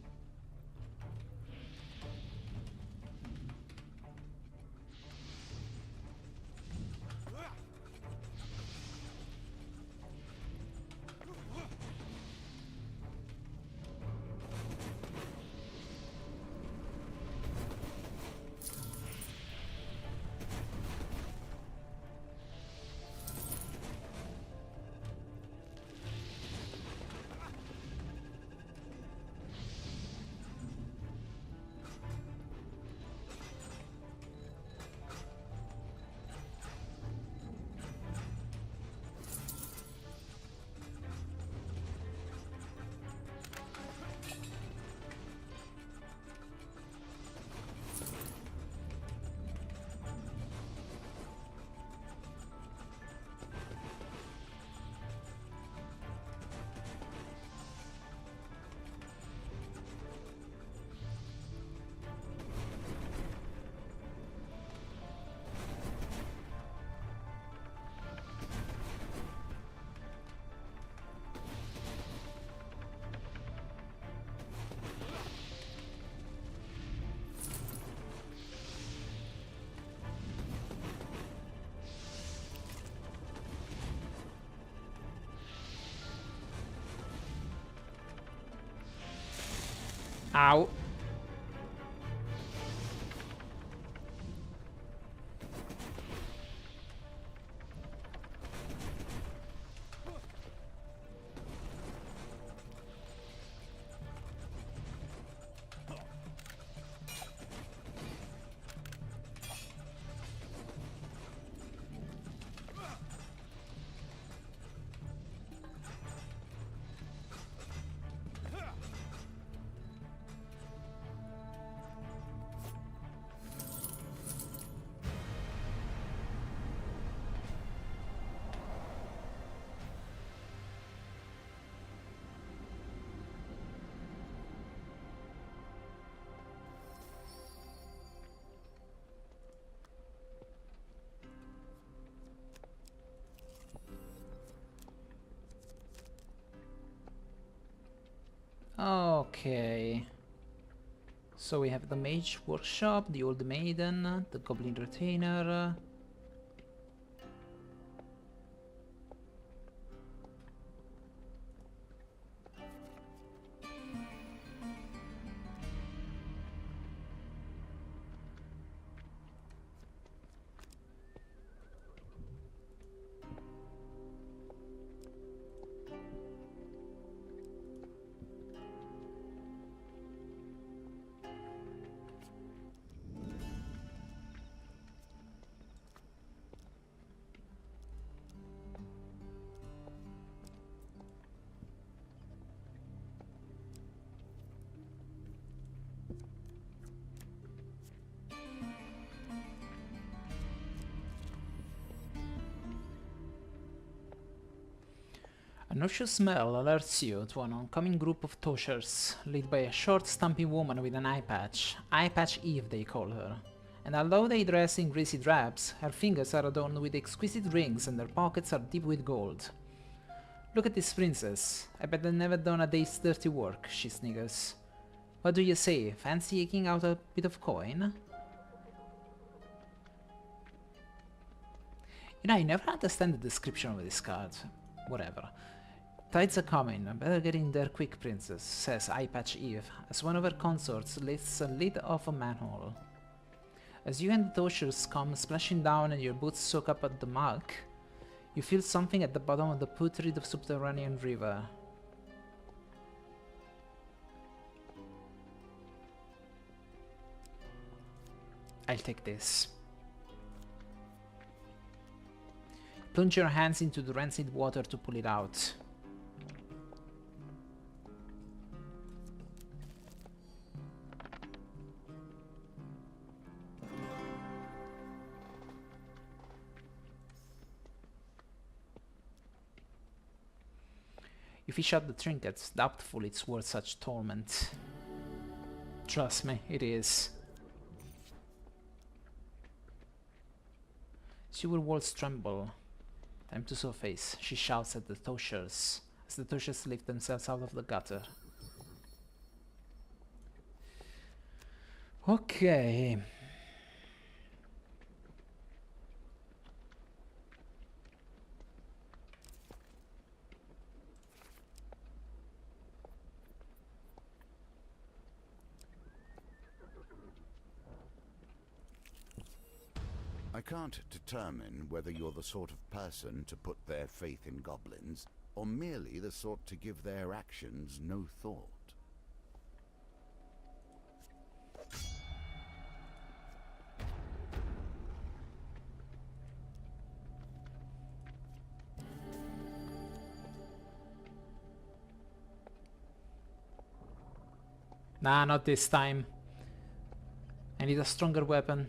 Ow. Okay. So we have the mage workshop, the old maiden, the goblin retainer. nauseous smell alerts you to an oncoming group of toshers, led by a short, stumpy woman with an eye patch. Eye Patch Eve, they call her. And although they dress in greasy drabs, her fingers are adorned with exquisite rings and their pockets are deep with gold. Look at this princess. I bet they've never done a day's dirty work, she sniggers. What do you say? Fancy eking out a bit of coin? You know, I never understand the description of this card. Whatever. Tides are coming. Better get in there quick, princess, says Eye Patch Eve, as one of her consorts lifts a lid off a manhole. As you and the toshers come splashing down and your boots soak up at the muck, you feel something at the bottom of the putrid subterranean river. I'll take this. Plunge your hands into the rancid water to pull it out. You fish out the trinkets, doubtful it's worth such torment. Trust me, it is. Sewer walls tremble. Time to surface, she shouts at the toshers, as the toshers lift themselves out of the gutter. Okay. I can't determine whether you're the sort of person to put their faith in goblins, or merely the sort to give their actions no thought. Nah, not this time. I need a stronger weapon.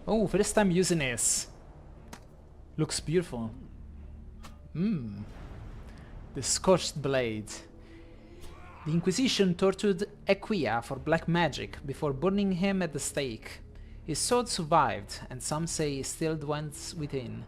Oh, first time using this. Looks beautiful. The Scorched Blade. The Inquisition tortured Equia for black magic before burning him at the stake. His sword survived, and some say he still dwells within.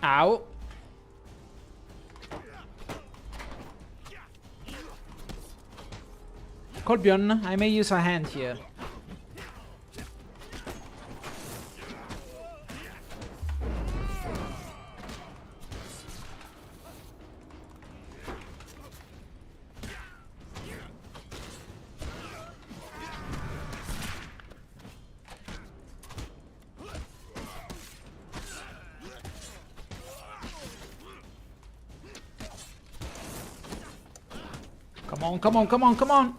Ow! Corbion, I may use a hand here. Come on, come on, come on, come on!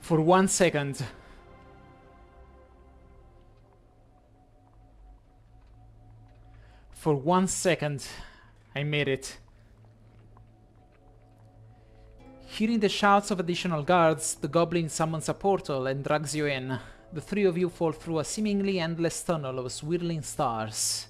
For 1 second. For 1 second, I made it. Hearing the shouts of additional guards, the goblin summons a portal and drags you in. The three of you fall through a seemingly endless tunnel of swirling stars.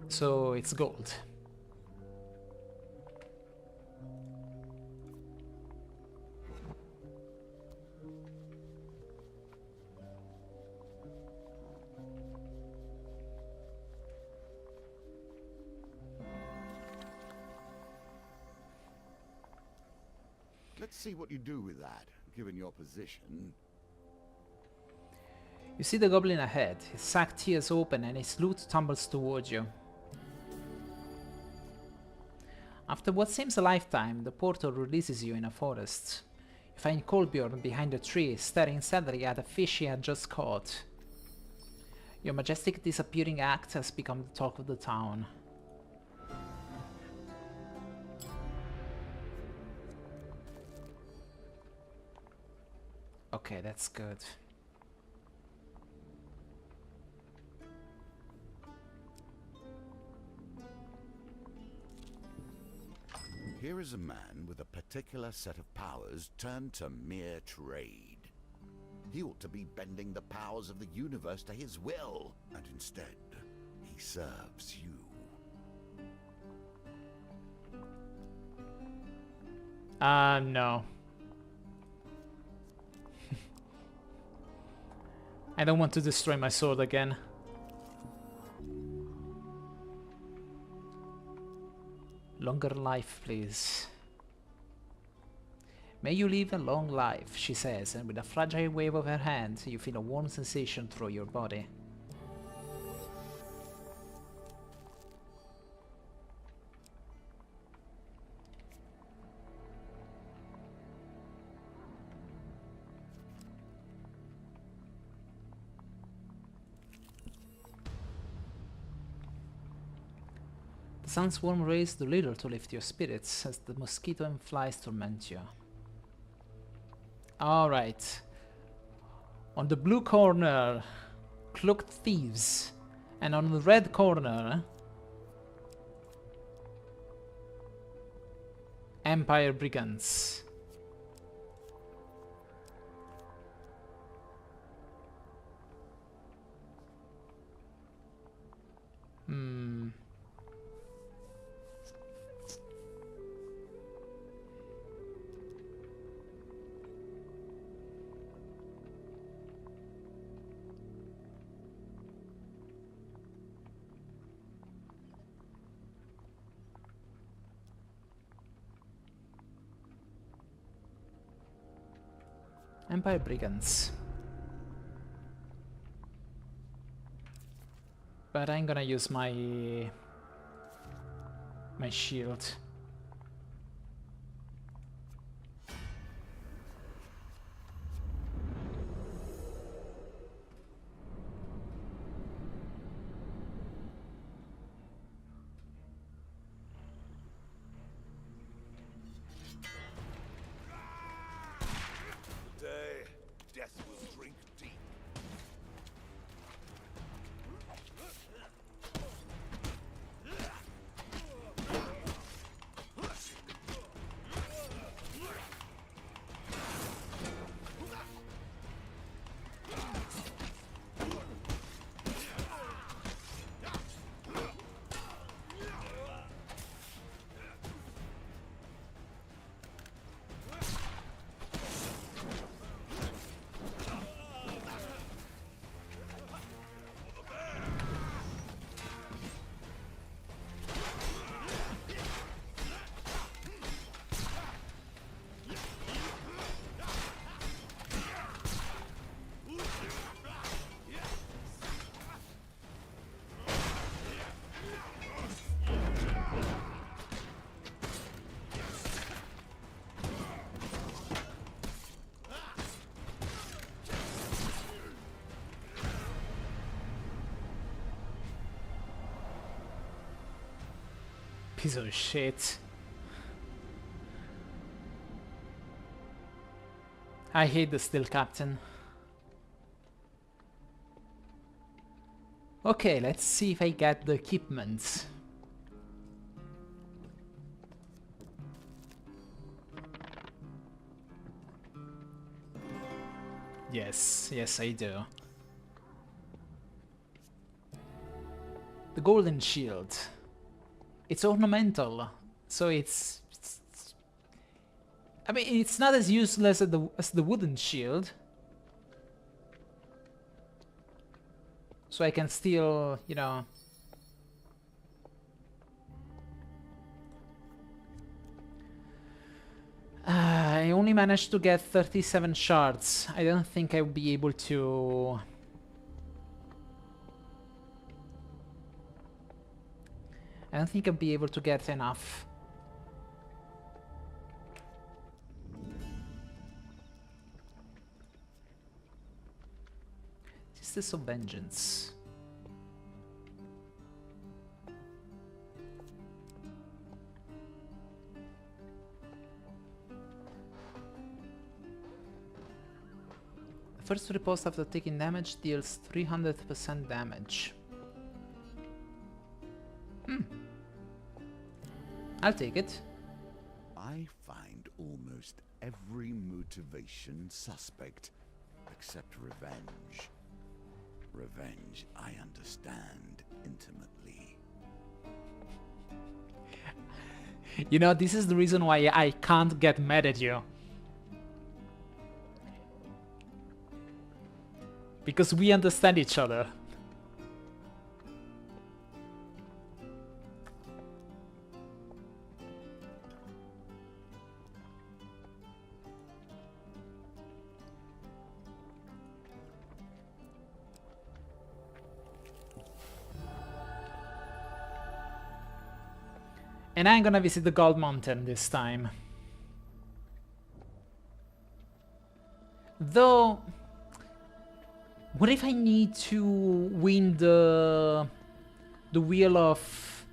So it's gold. Let's see what you do with that, given your position. You see the goblin ahead. His sack tears open and his loot tumbles towards you. After what seems a lifetime, the portal releases you in a forest. You find Kolbjorn behind a tree, staring sadly at a fish he had just caught. Your majestic disappearing act has become the talk of the town. Okay, that's good. Here is a man with a particular set of powers turned to mere trade. He ought to be bending the powers of the universe to his will, and instead, he serves you. No. I don't want to destroy my sword again. Longer life, please. May you live a long life, she says, and with a fragile wave of her hand, you feel a warm sensation through your body. The sun's warm rays do little to lift your spirits as the mosquito and flies torment you. Alright. On the blue corner, cloaked thieves. And on the red corner, Empire brigands. Empire brigands. But I'm gonna use my shield. Today, death will drink deep. Piece of shit. I hate the steel captain. Okay, let's see if I get the equipment. Yes, I do. The golden shield. It's ornamental, so I mean, it's not as useless as the wooden shield. So I can still, you know... I only managed to get 37 shards. I don't think I'll be able to... I don't think I'll be able to get enough. Sisters of Vengeance. The first riposte after taking damage deals 300% damage. I'll take it. I find almost every motivation suspect, except revenge. Revenge I understand intimately. You know, this is the reason why I can't get mad at you. Because we understand each other. And I'm gonna visit the Gold Mountain this time. Though, what if I need to win the wheel of...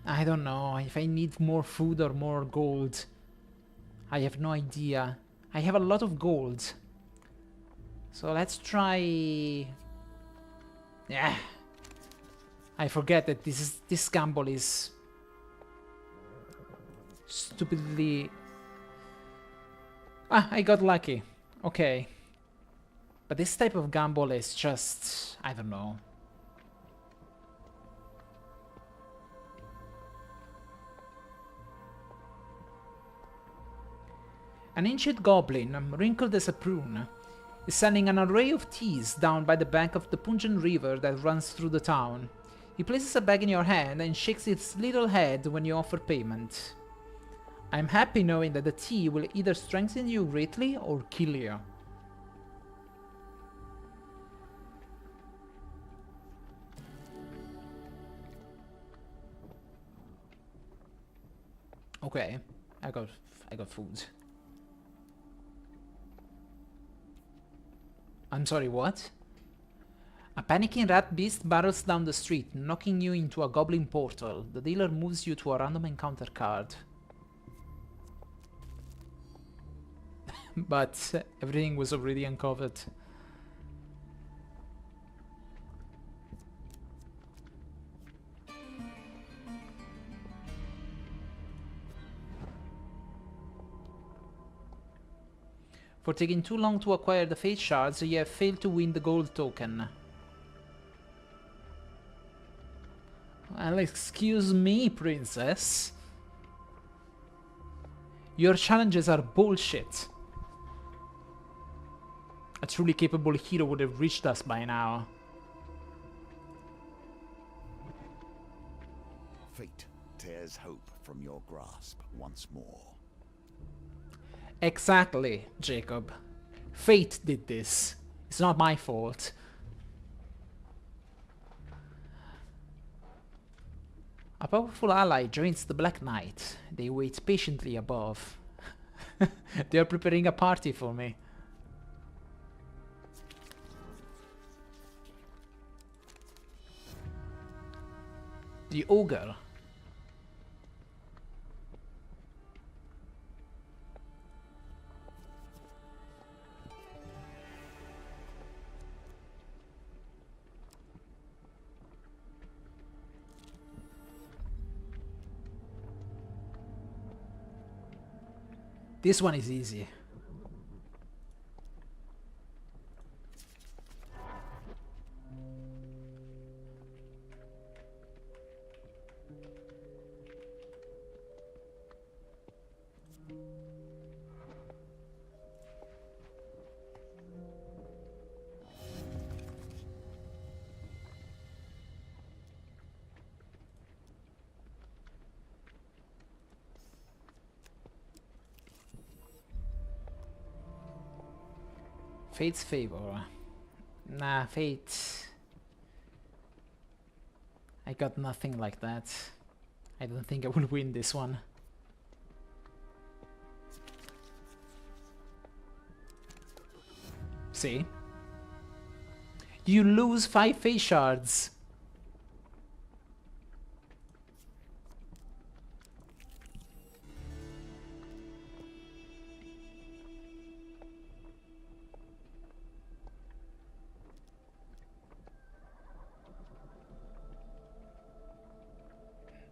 I don't know, if I need more food or more gold. I have no idea. I have a lot of gold. So let's try... Yeah. I forget that this gamble is stupidly... Ah, I got lucky. Okay. But this type of gamble is just... I don't know. An ancient goblin, wrinkled as a prune, is selling an array of teas down by the bank of the pungent river that runs through the town. He places a bag in your hand and shakes its little head when you offer payment. I'm happy knowing that the tea will either strengthen you greatly or kill you. Okay, I got food. I'm sorry, what? A panicking rat beast barrels down the street, knocking you into a goblin portal. The dealer moves you to a random encounter card. But everything was already uncovered. For taking too long to acquire the fate shards, you have failed to win the gold token. Well, excuse me, princess. Your challenges are bullshit. A truly capable hero would have reached us by now. Fate tears hope from your grasp once more. Exactly, Jacob. Fate did this. It's not my fault. A powerful ally joins the Black Knight. They wait patiently above. They are preparing a party for me. The ogre. This one is easy. Fate's favor. Nah, fate. I got nothing like that. I don't think I will win this one. See? You lose 5 face shards.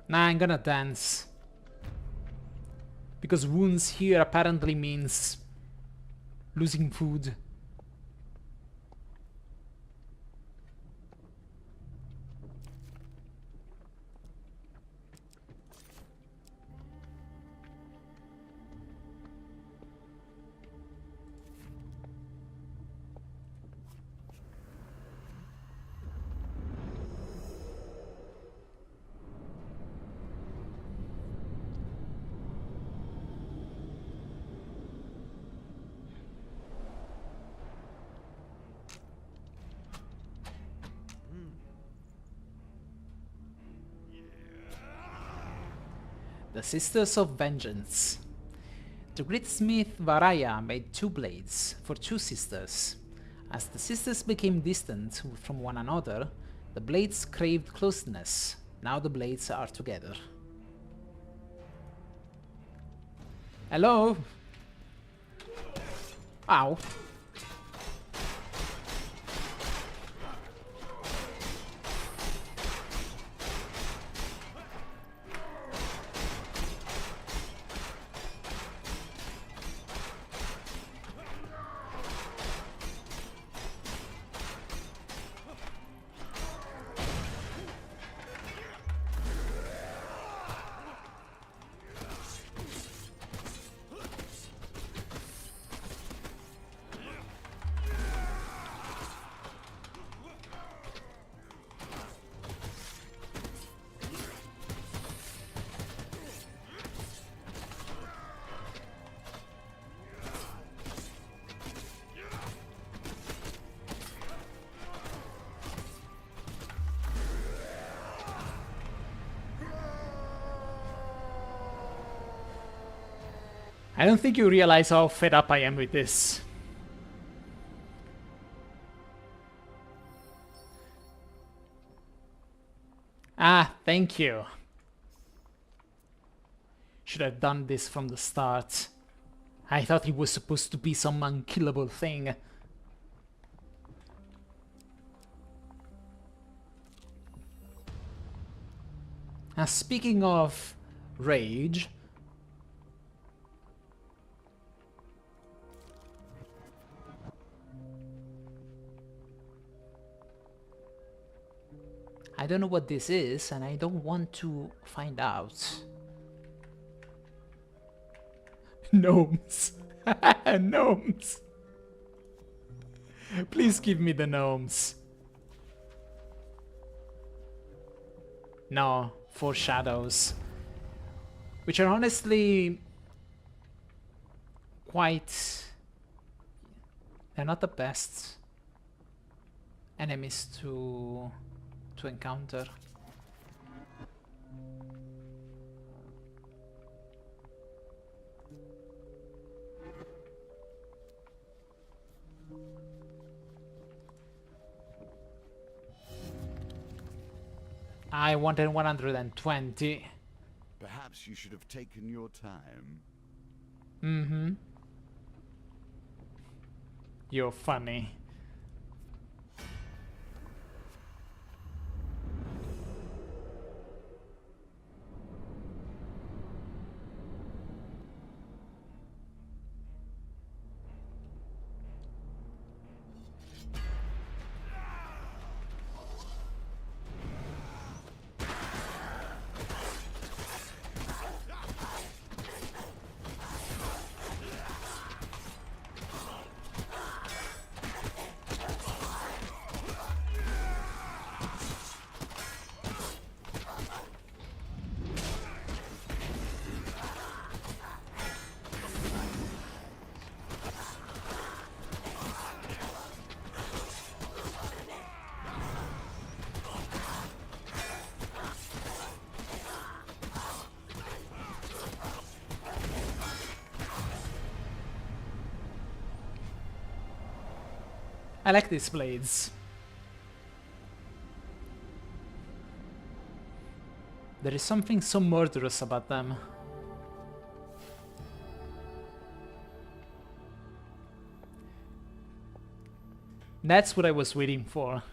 Nah, I'm gonna dance. Because wounds here apparently means losing food. The Sisters of Vengeance. The great smith Varaya made 2 blades for 2 sisters. As the sisters became distant from one another, the blades craved closeness. Now the blades are together. Hello? Ow. I don't think you realize how fed up I am with this. Ah, thank you. Should have done this from the start. I thought it was supposed to be some unkillable thing. Now, speaking of rage, I don't know what this is, and I don't want to find out. Gnomes. Gnomes. Please give me the gnomes. No, 4 shadows. Which are honestly quite... They're not the best enemies to encounter. I wanted 120. Perhaps you should have taken your time. Mm-hmm. You're funny. I like these blades. There is something so murderous about them. That's what I was waiting for.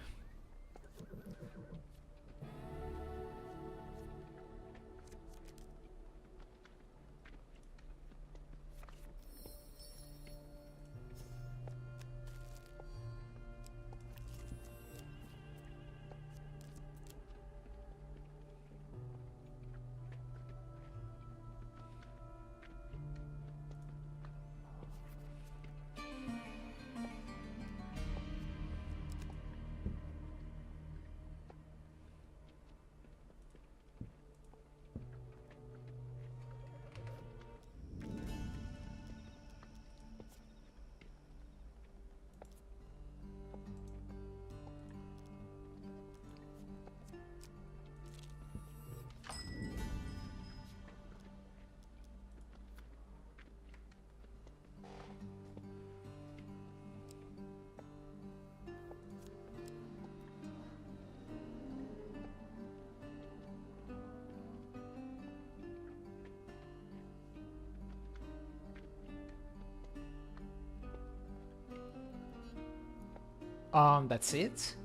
That's it?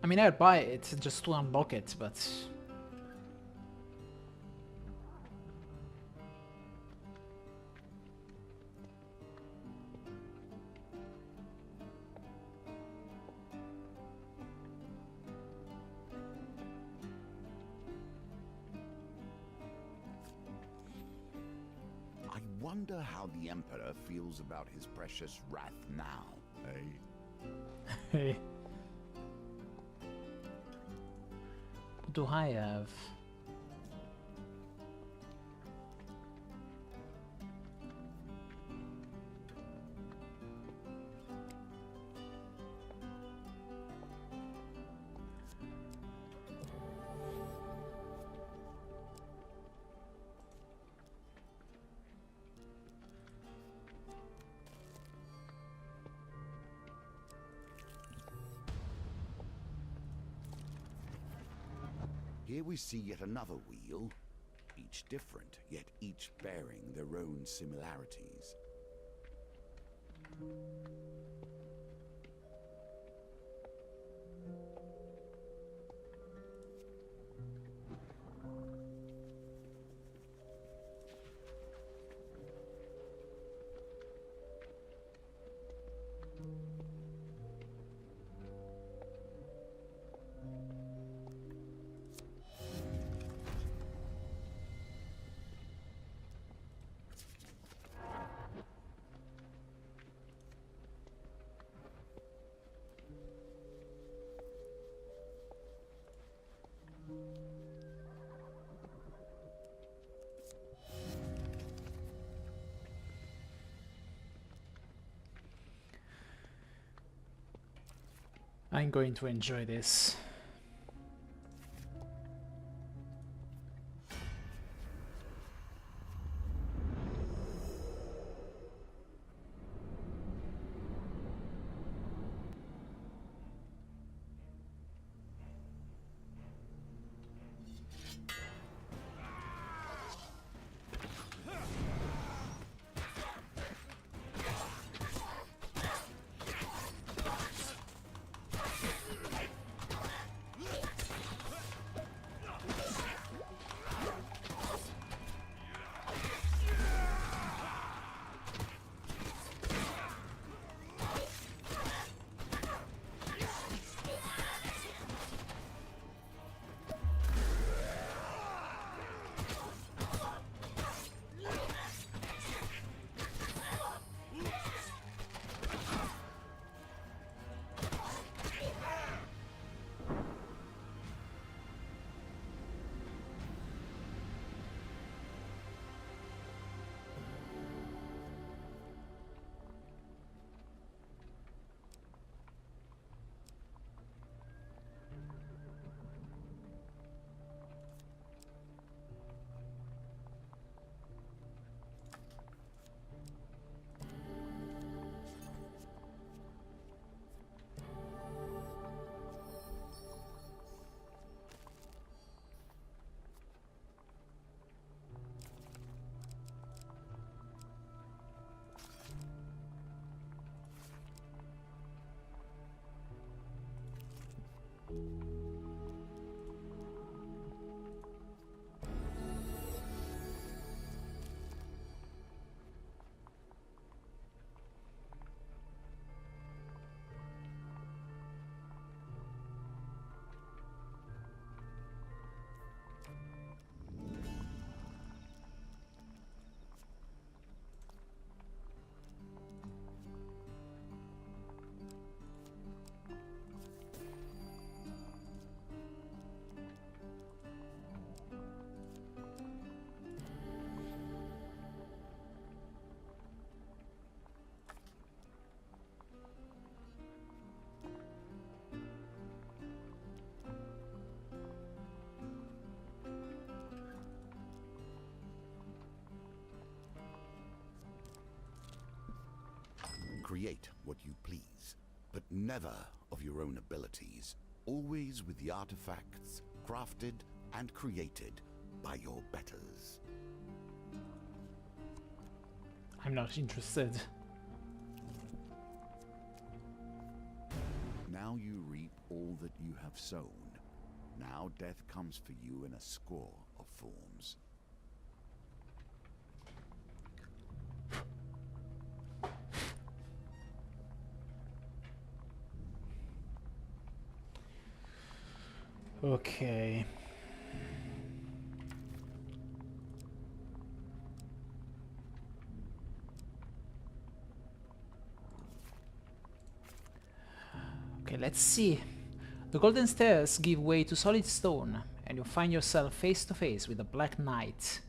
I mean, I'd buy it just to unlock it, but... I wonder how the Emperor feels about his precious wrath now, eh? Hey. What do I have? Here we see yet another wheel, each different, yet each bearing their own similarities. I'm going to enjoy this. create what you please, but never of your own abilities. Always with the artifacts crafted and created by your betters. I'm not interested. Now you reap all that you have sown. Now death comes for you in a score of forms. Okay. Okay, let's see. The golden stairs give way to solid stone, and you find yourself face to face with a black knight.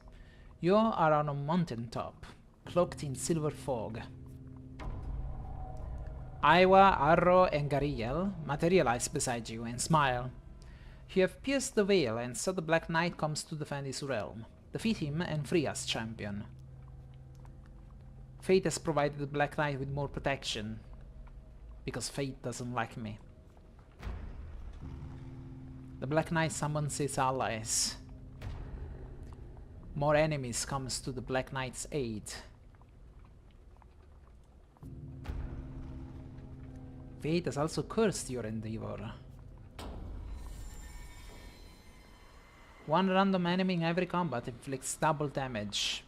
You are on a mountain top, cloaked in silver fog. Iowa, Arro, and Gariel materialize beside you and smile. You have pierced the veil, and so the Black Knight comes to defend his realm. Defeat him and free us, champion. Fate has provided the Black Knight with more protection, because fate doesn't like me. The Black Knight summons his allies. More enemies comes to the Black Knight's aid. Fate has also cursed your endeavor. One random enemy in every combat inflicts double damage.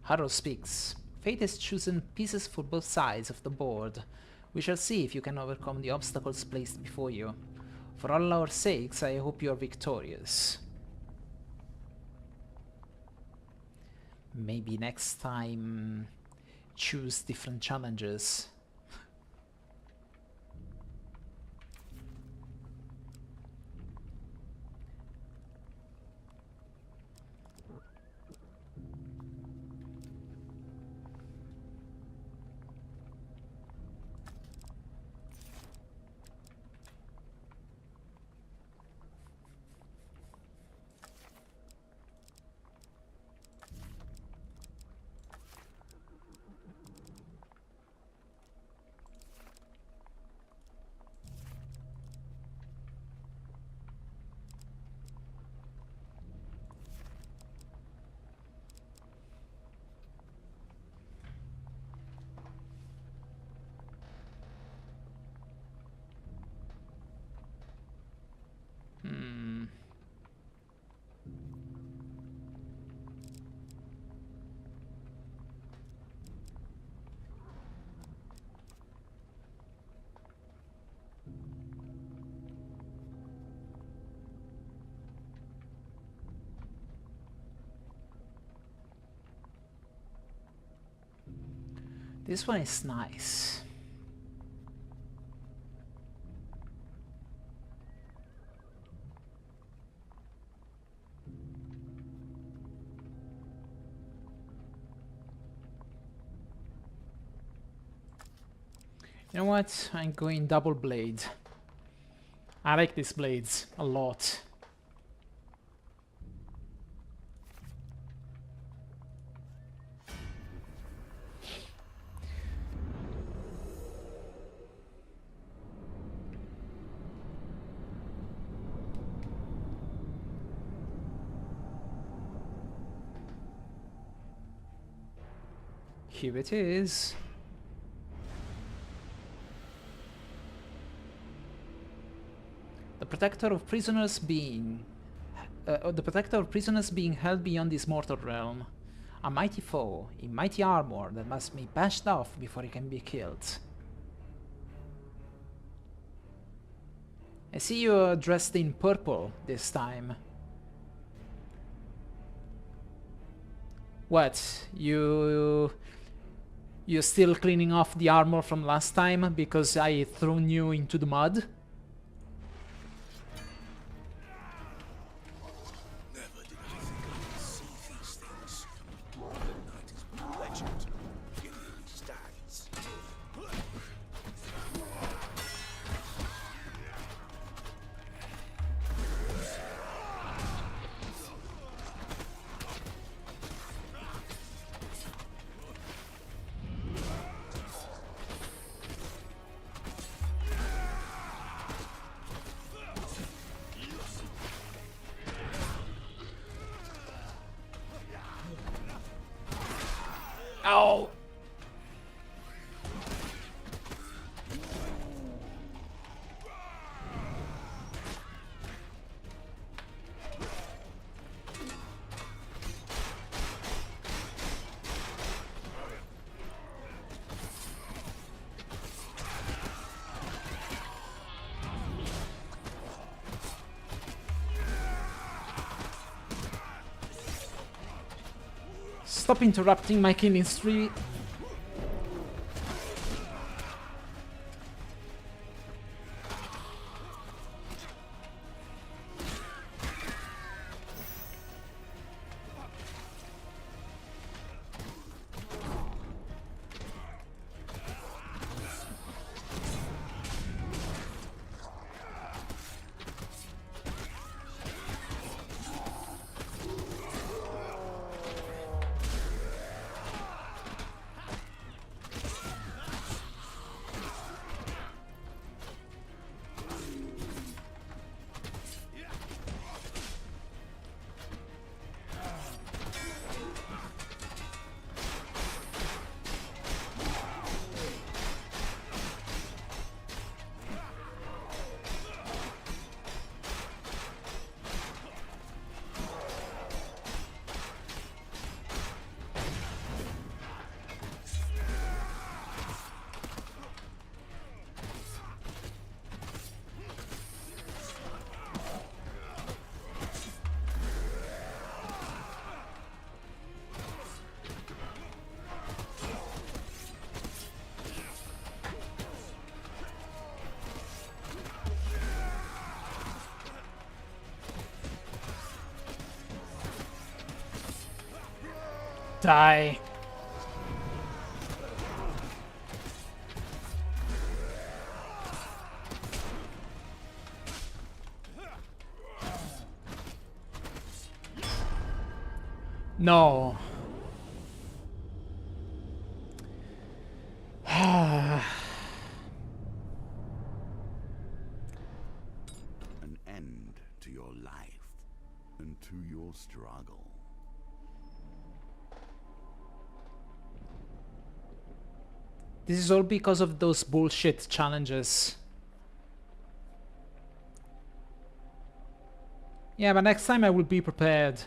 Harrow speaks. Fate has chosen pieces for both sides of the board. We shall see if you can overcome the obstacles placed before you. For all our sakes, I hope you are victorious. Maybe next time choose different challenges. This one is nice. You know what? I'm going double blade. I like these blades a lot. Here it is. The protector of prisoners being held beyond this mortal realm. A mighty foe in mighty armor that must be bashed off before he can be killed. I see you are dressed in purple this time. What? You're still cleaning off the armor from last time because I thrown you into the mud? Never did I think I would see these things. The night is legend. Gideon stands. stop interrupting my killing spree. Die. No. An end to your life and to your struggle. This is all because of those bullshit challenges. Yeah, but next time I will be prepared.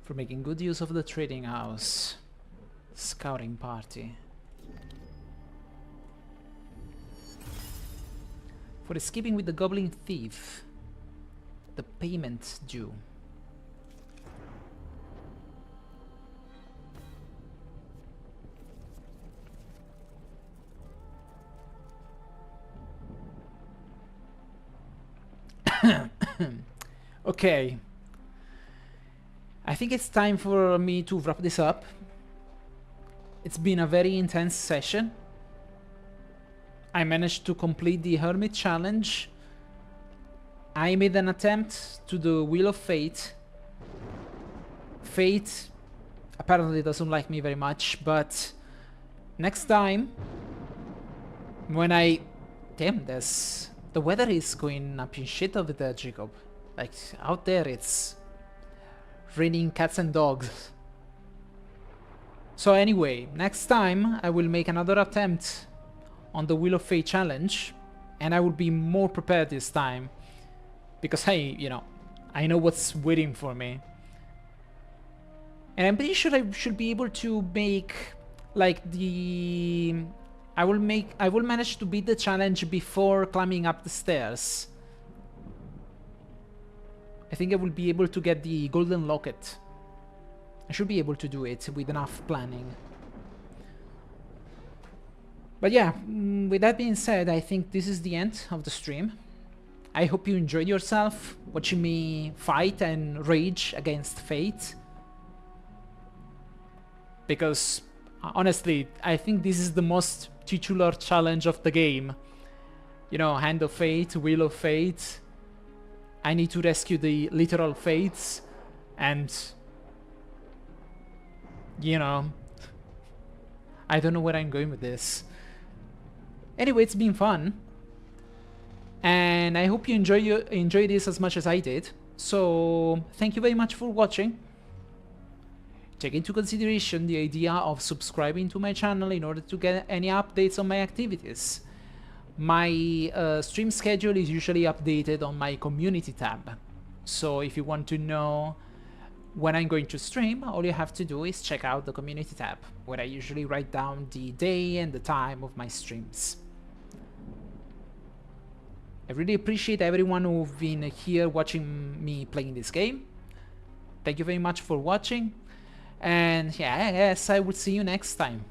For making good use of the trading house. Scouting party. For escaping with the goblin thief. The payment due. Okay. I think it's time for me to wrap this up. It's been a very intense session. I managed to complete the Hermit Challenge. I made an attempt to the Wheel of Fate. Fate apparently doesn't like me very much, but next time when I... Damn, there's... The weather is going up in shit over there, Jacob. Like, out there it's raining cats and dogs. So anyway, next time I will make another attempt on the Wheel of Fate challenge, and I will be more prepared this time. Because you know, I know what's waiting for me. And I'm pretty sure I should be able to make, like, the... I will manage to beat the challenge before climbing up the stairs. I think I will be able to get the golden locket. I should be able to do it with enough planning. But yeah, with that being said, I think this is the end of the stream. I hope you enjoyed yourself watching me fight and rage against fate. Because honestly, I think this is the most titular challenge of the game. You know, Hand of Fate, Wheel of Fate. I need to rescue the literal fates, and you know, I don't know where I'm going with this. Anyway, it's been fun, and I hope you enjoy this as much as I did. So thank you very much for watching. Take into consideration the idea of subscribing to my channel in order to get any updates on my activities. My stream schedule is usually updated on my community tab. So if you want to know when I'm going to stream, all you have to do is check out the community tab, where I usually write down the day and the time of my streams. I really appreciate everyone who've been here watching me playing this game. Thank you very much for watching, and yeah, I guess I will see you next time.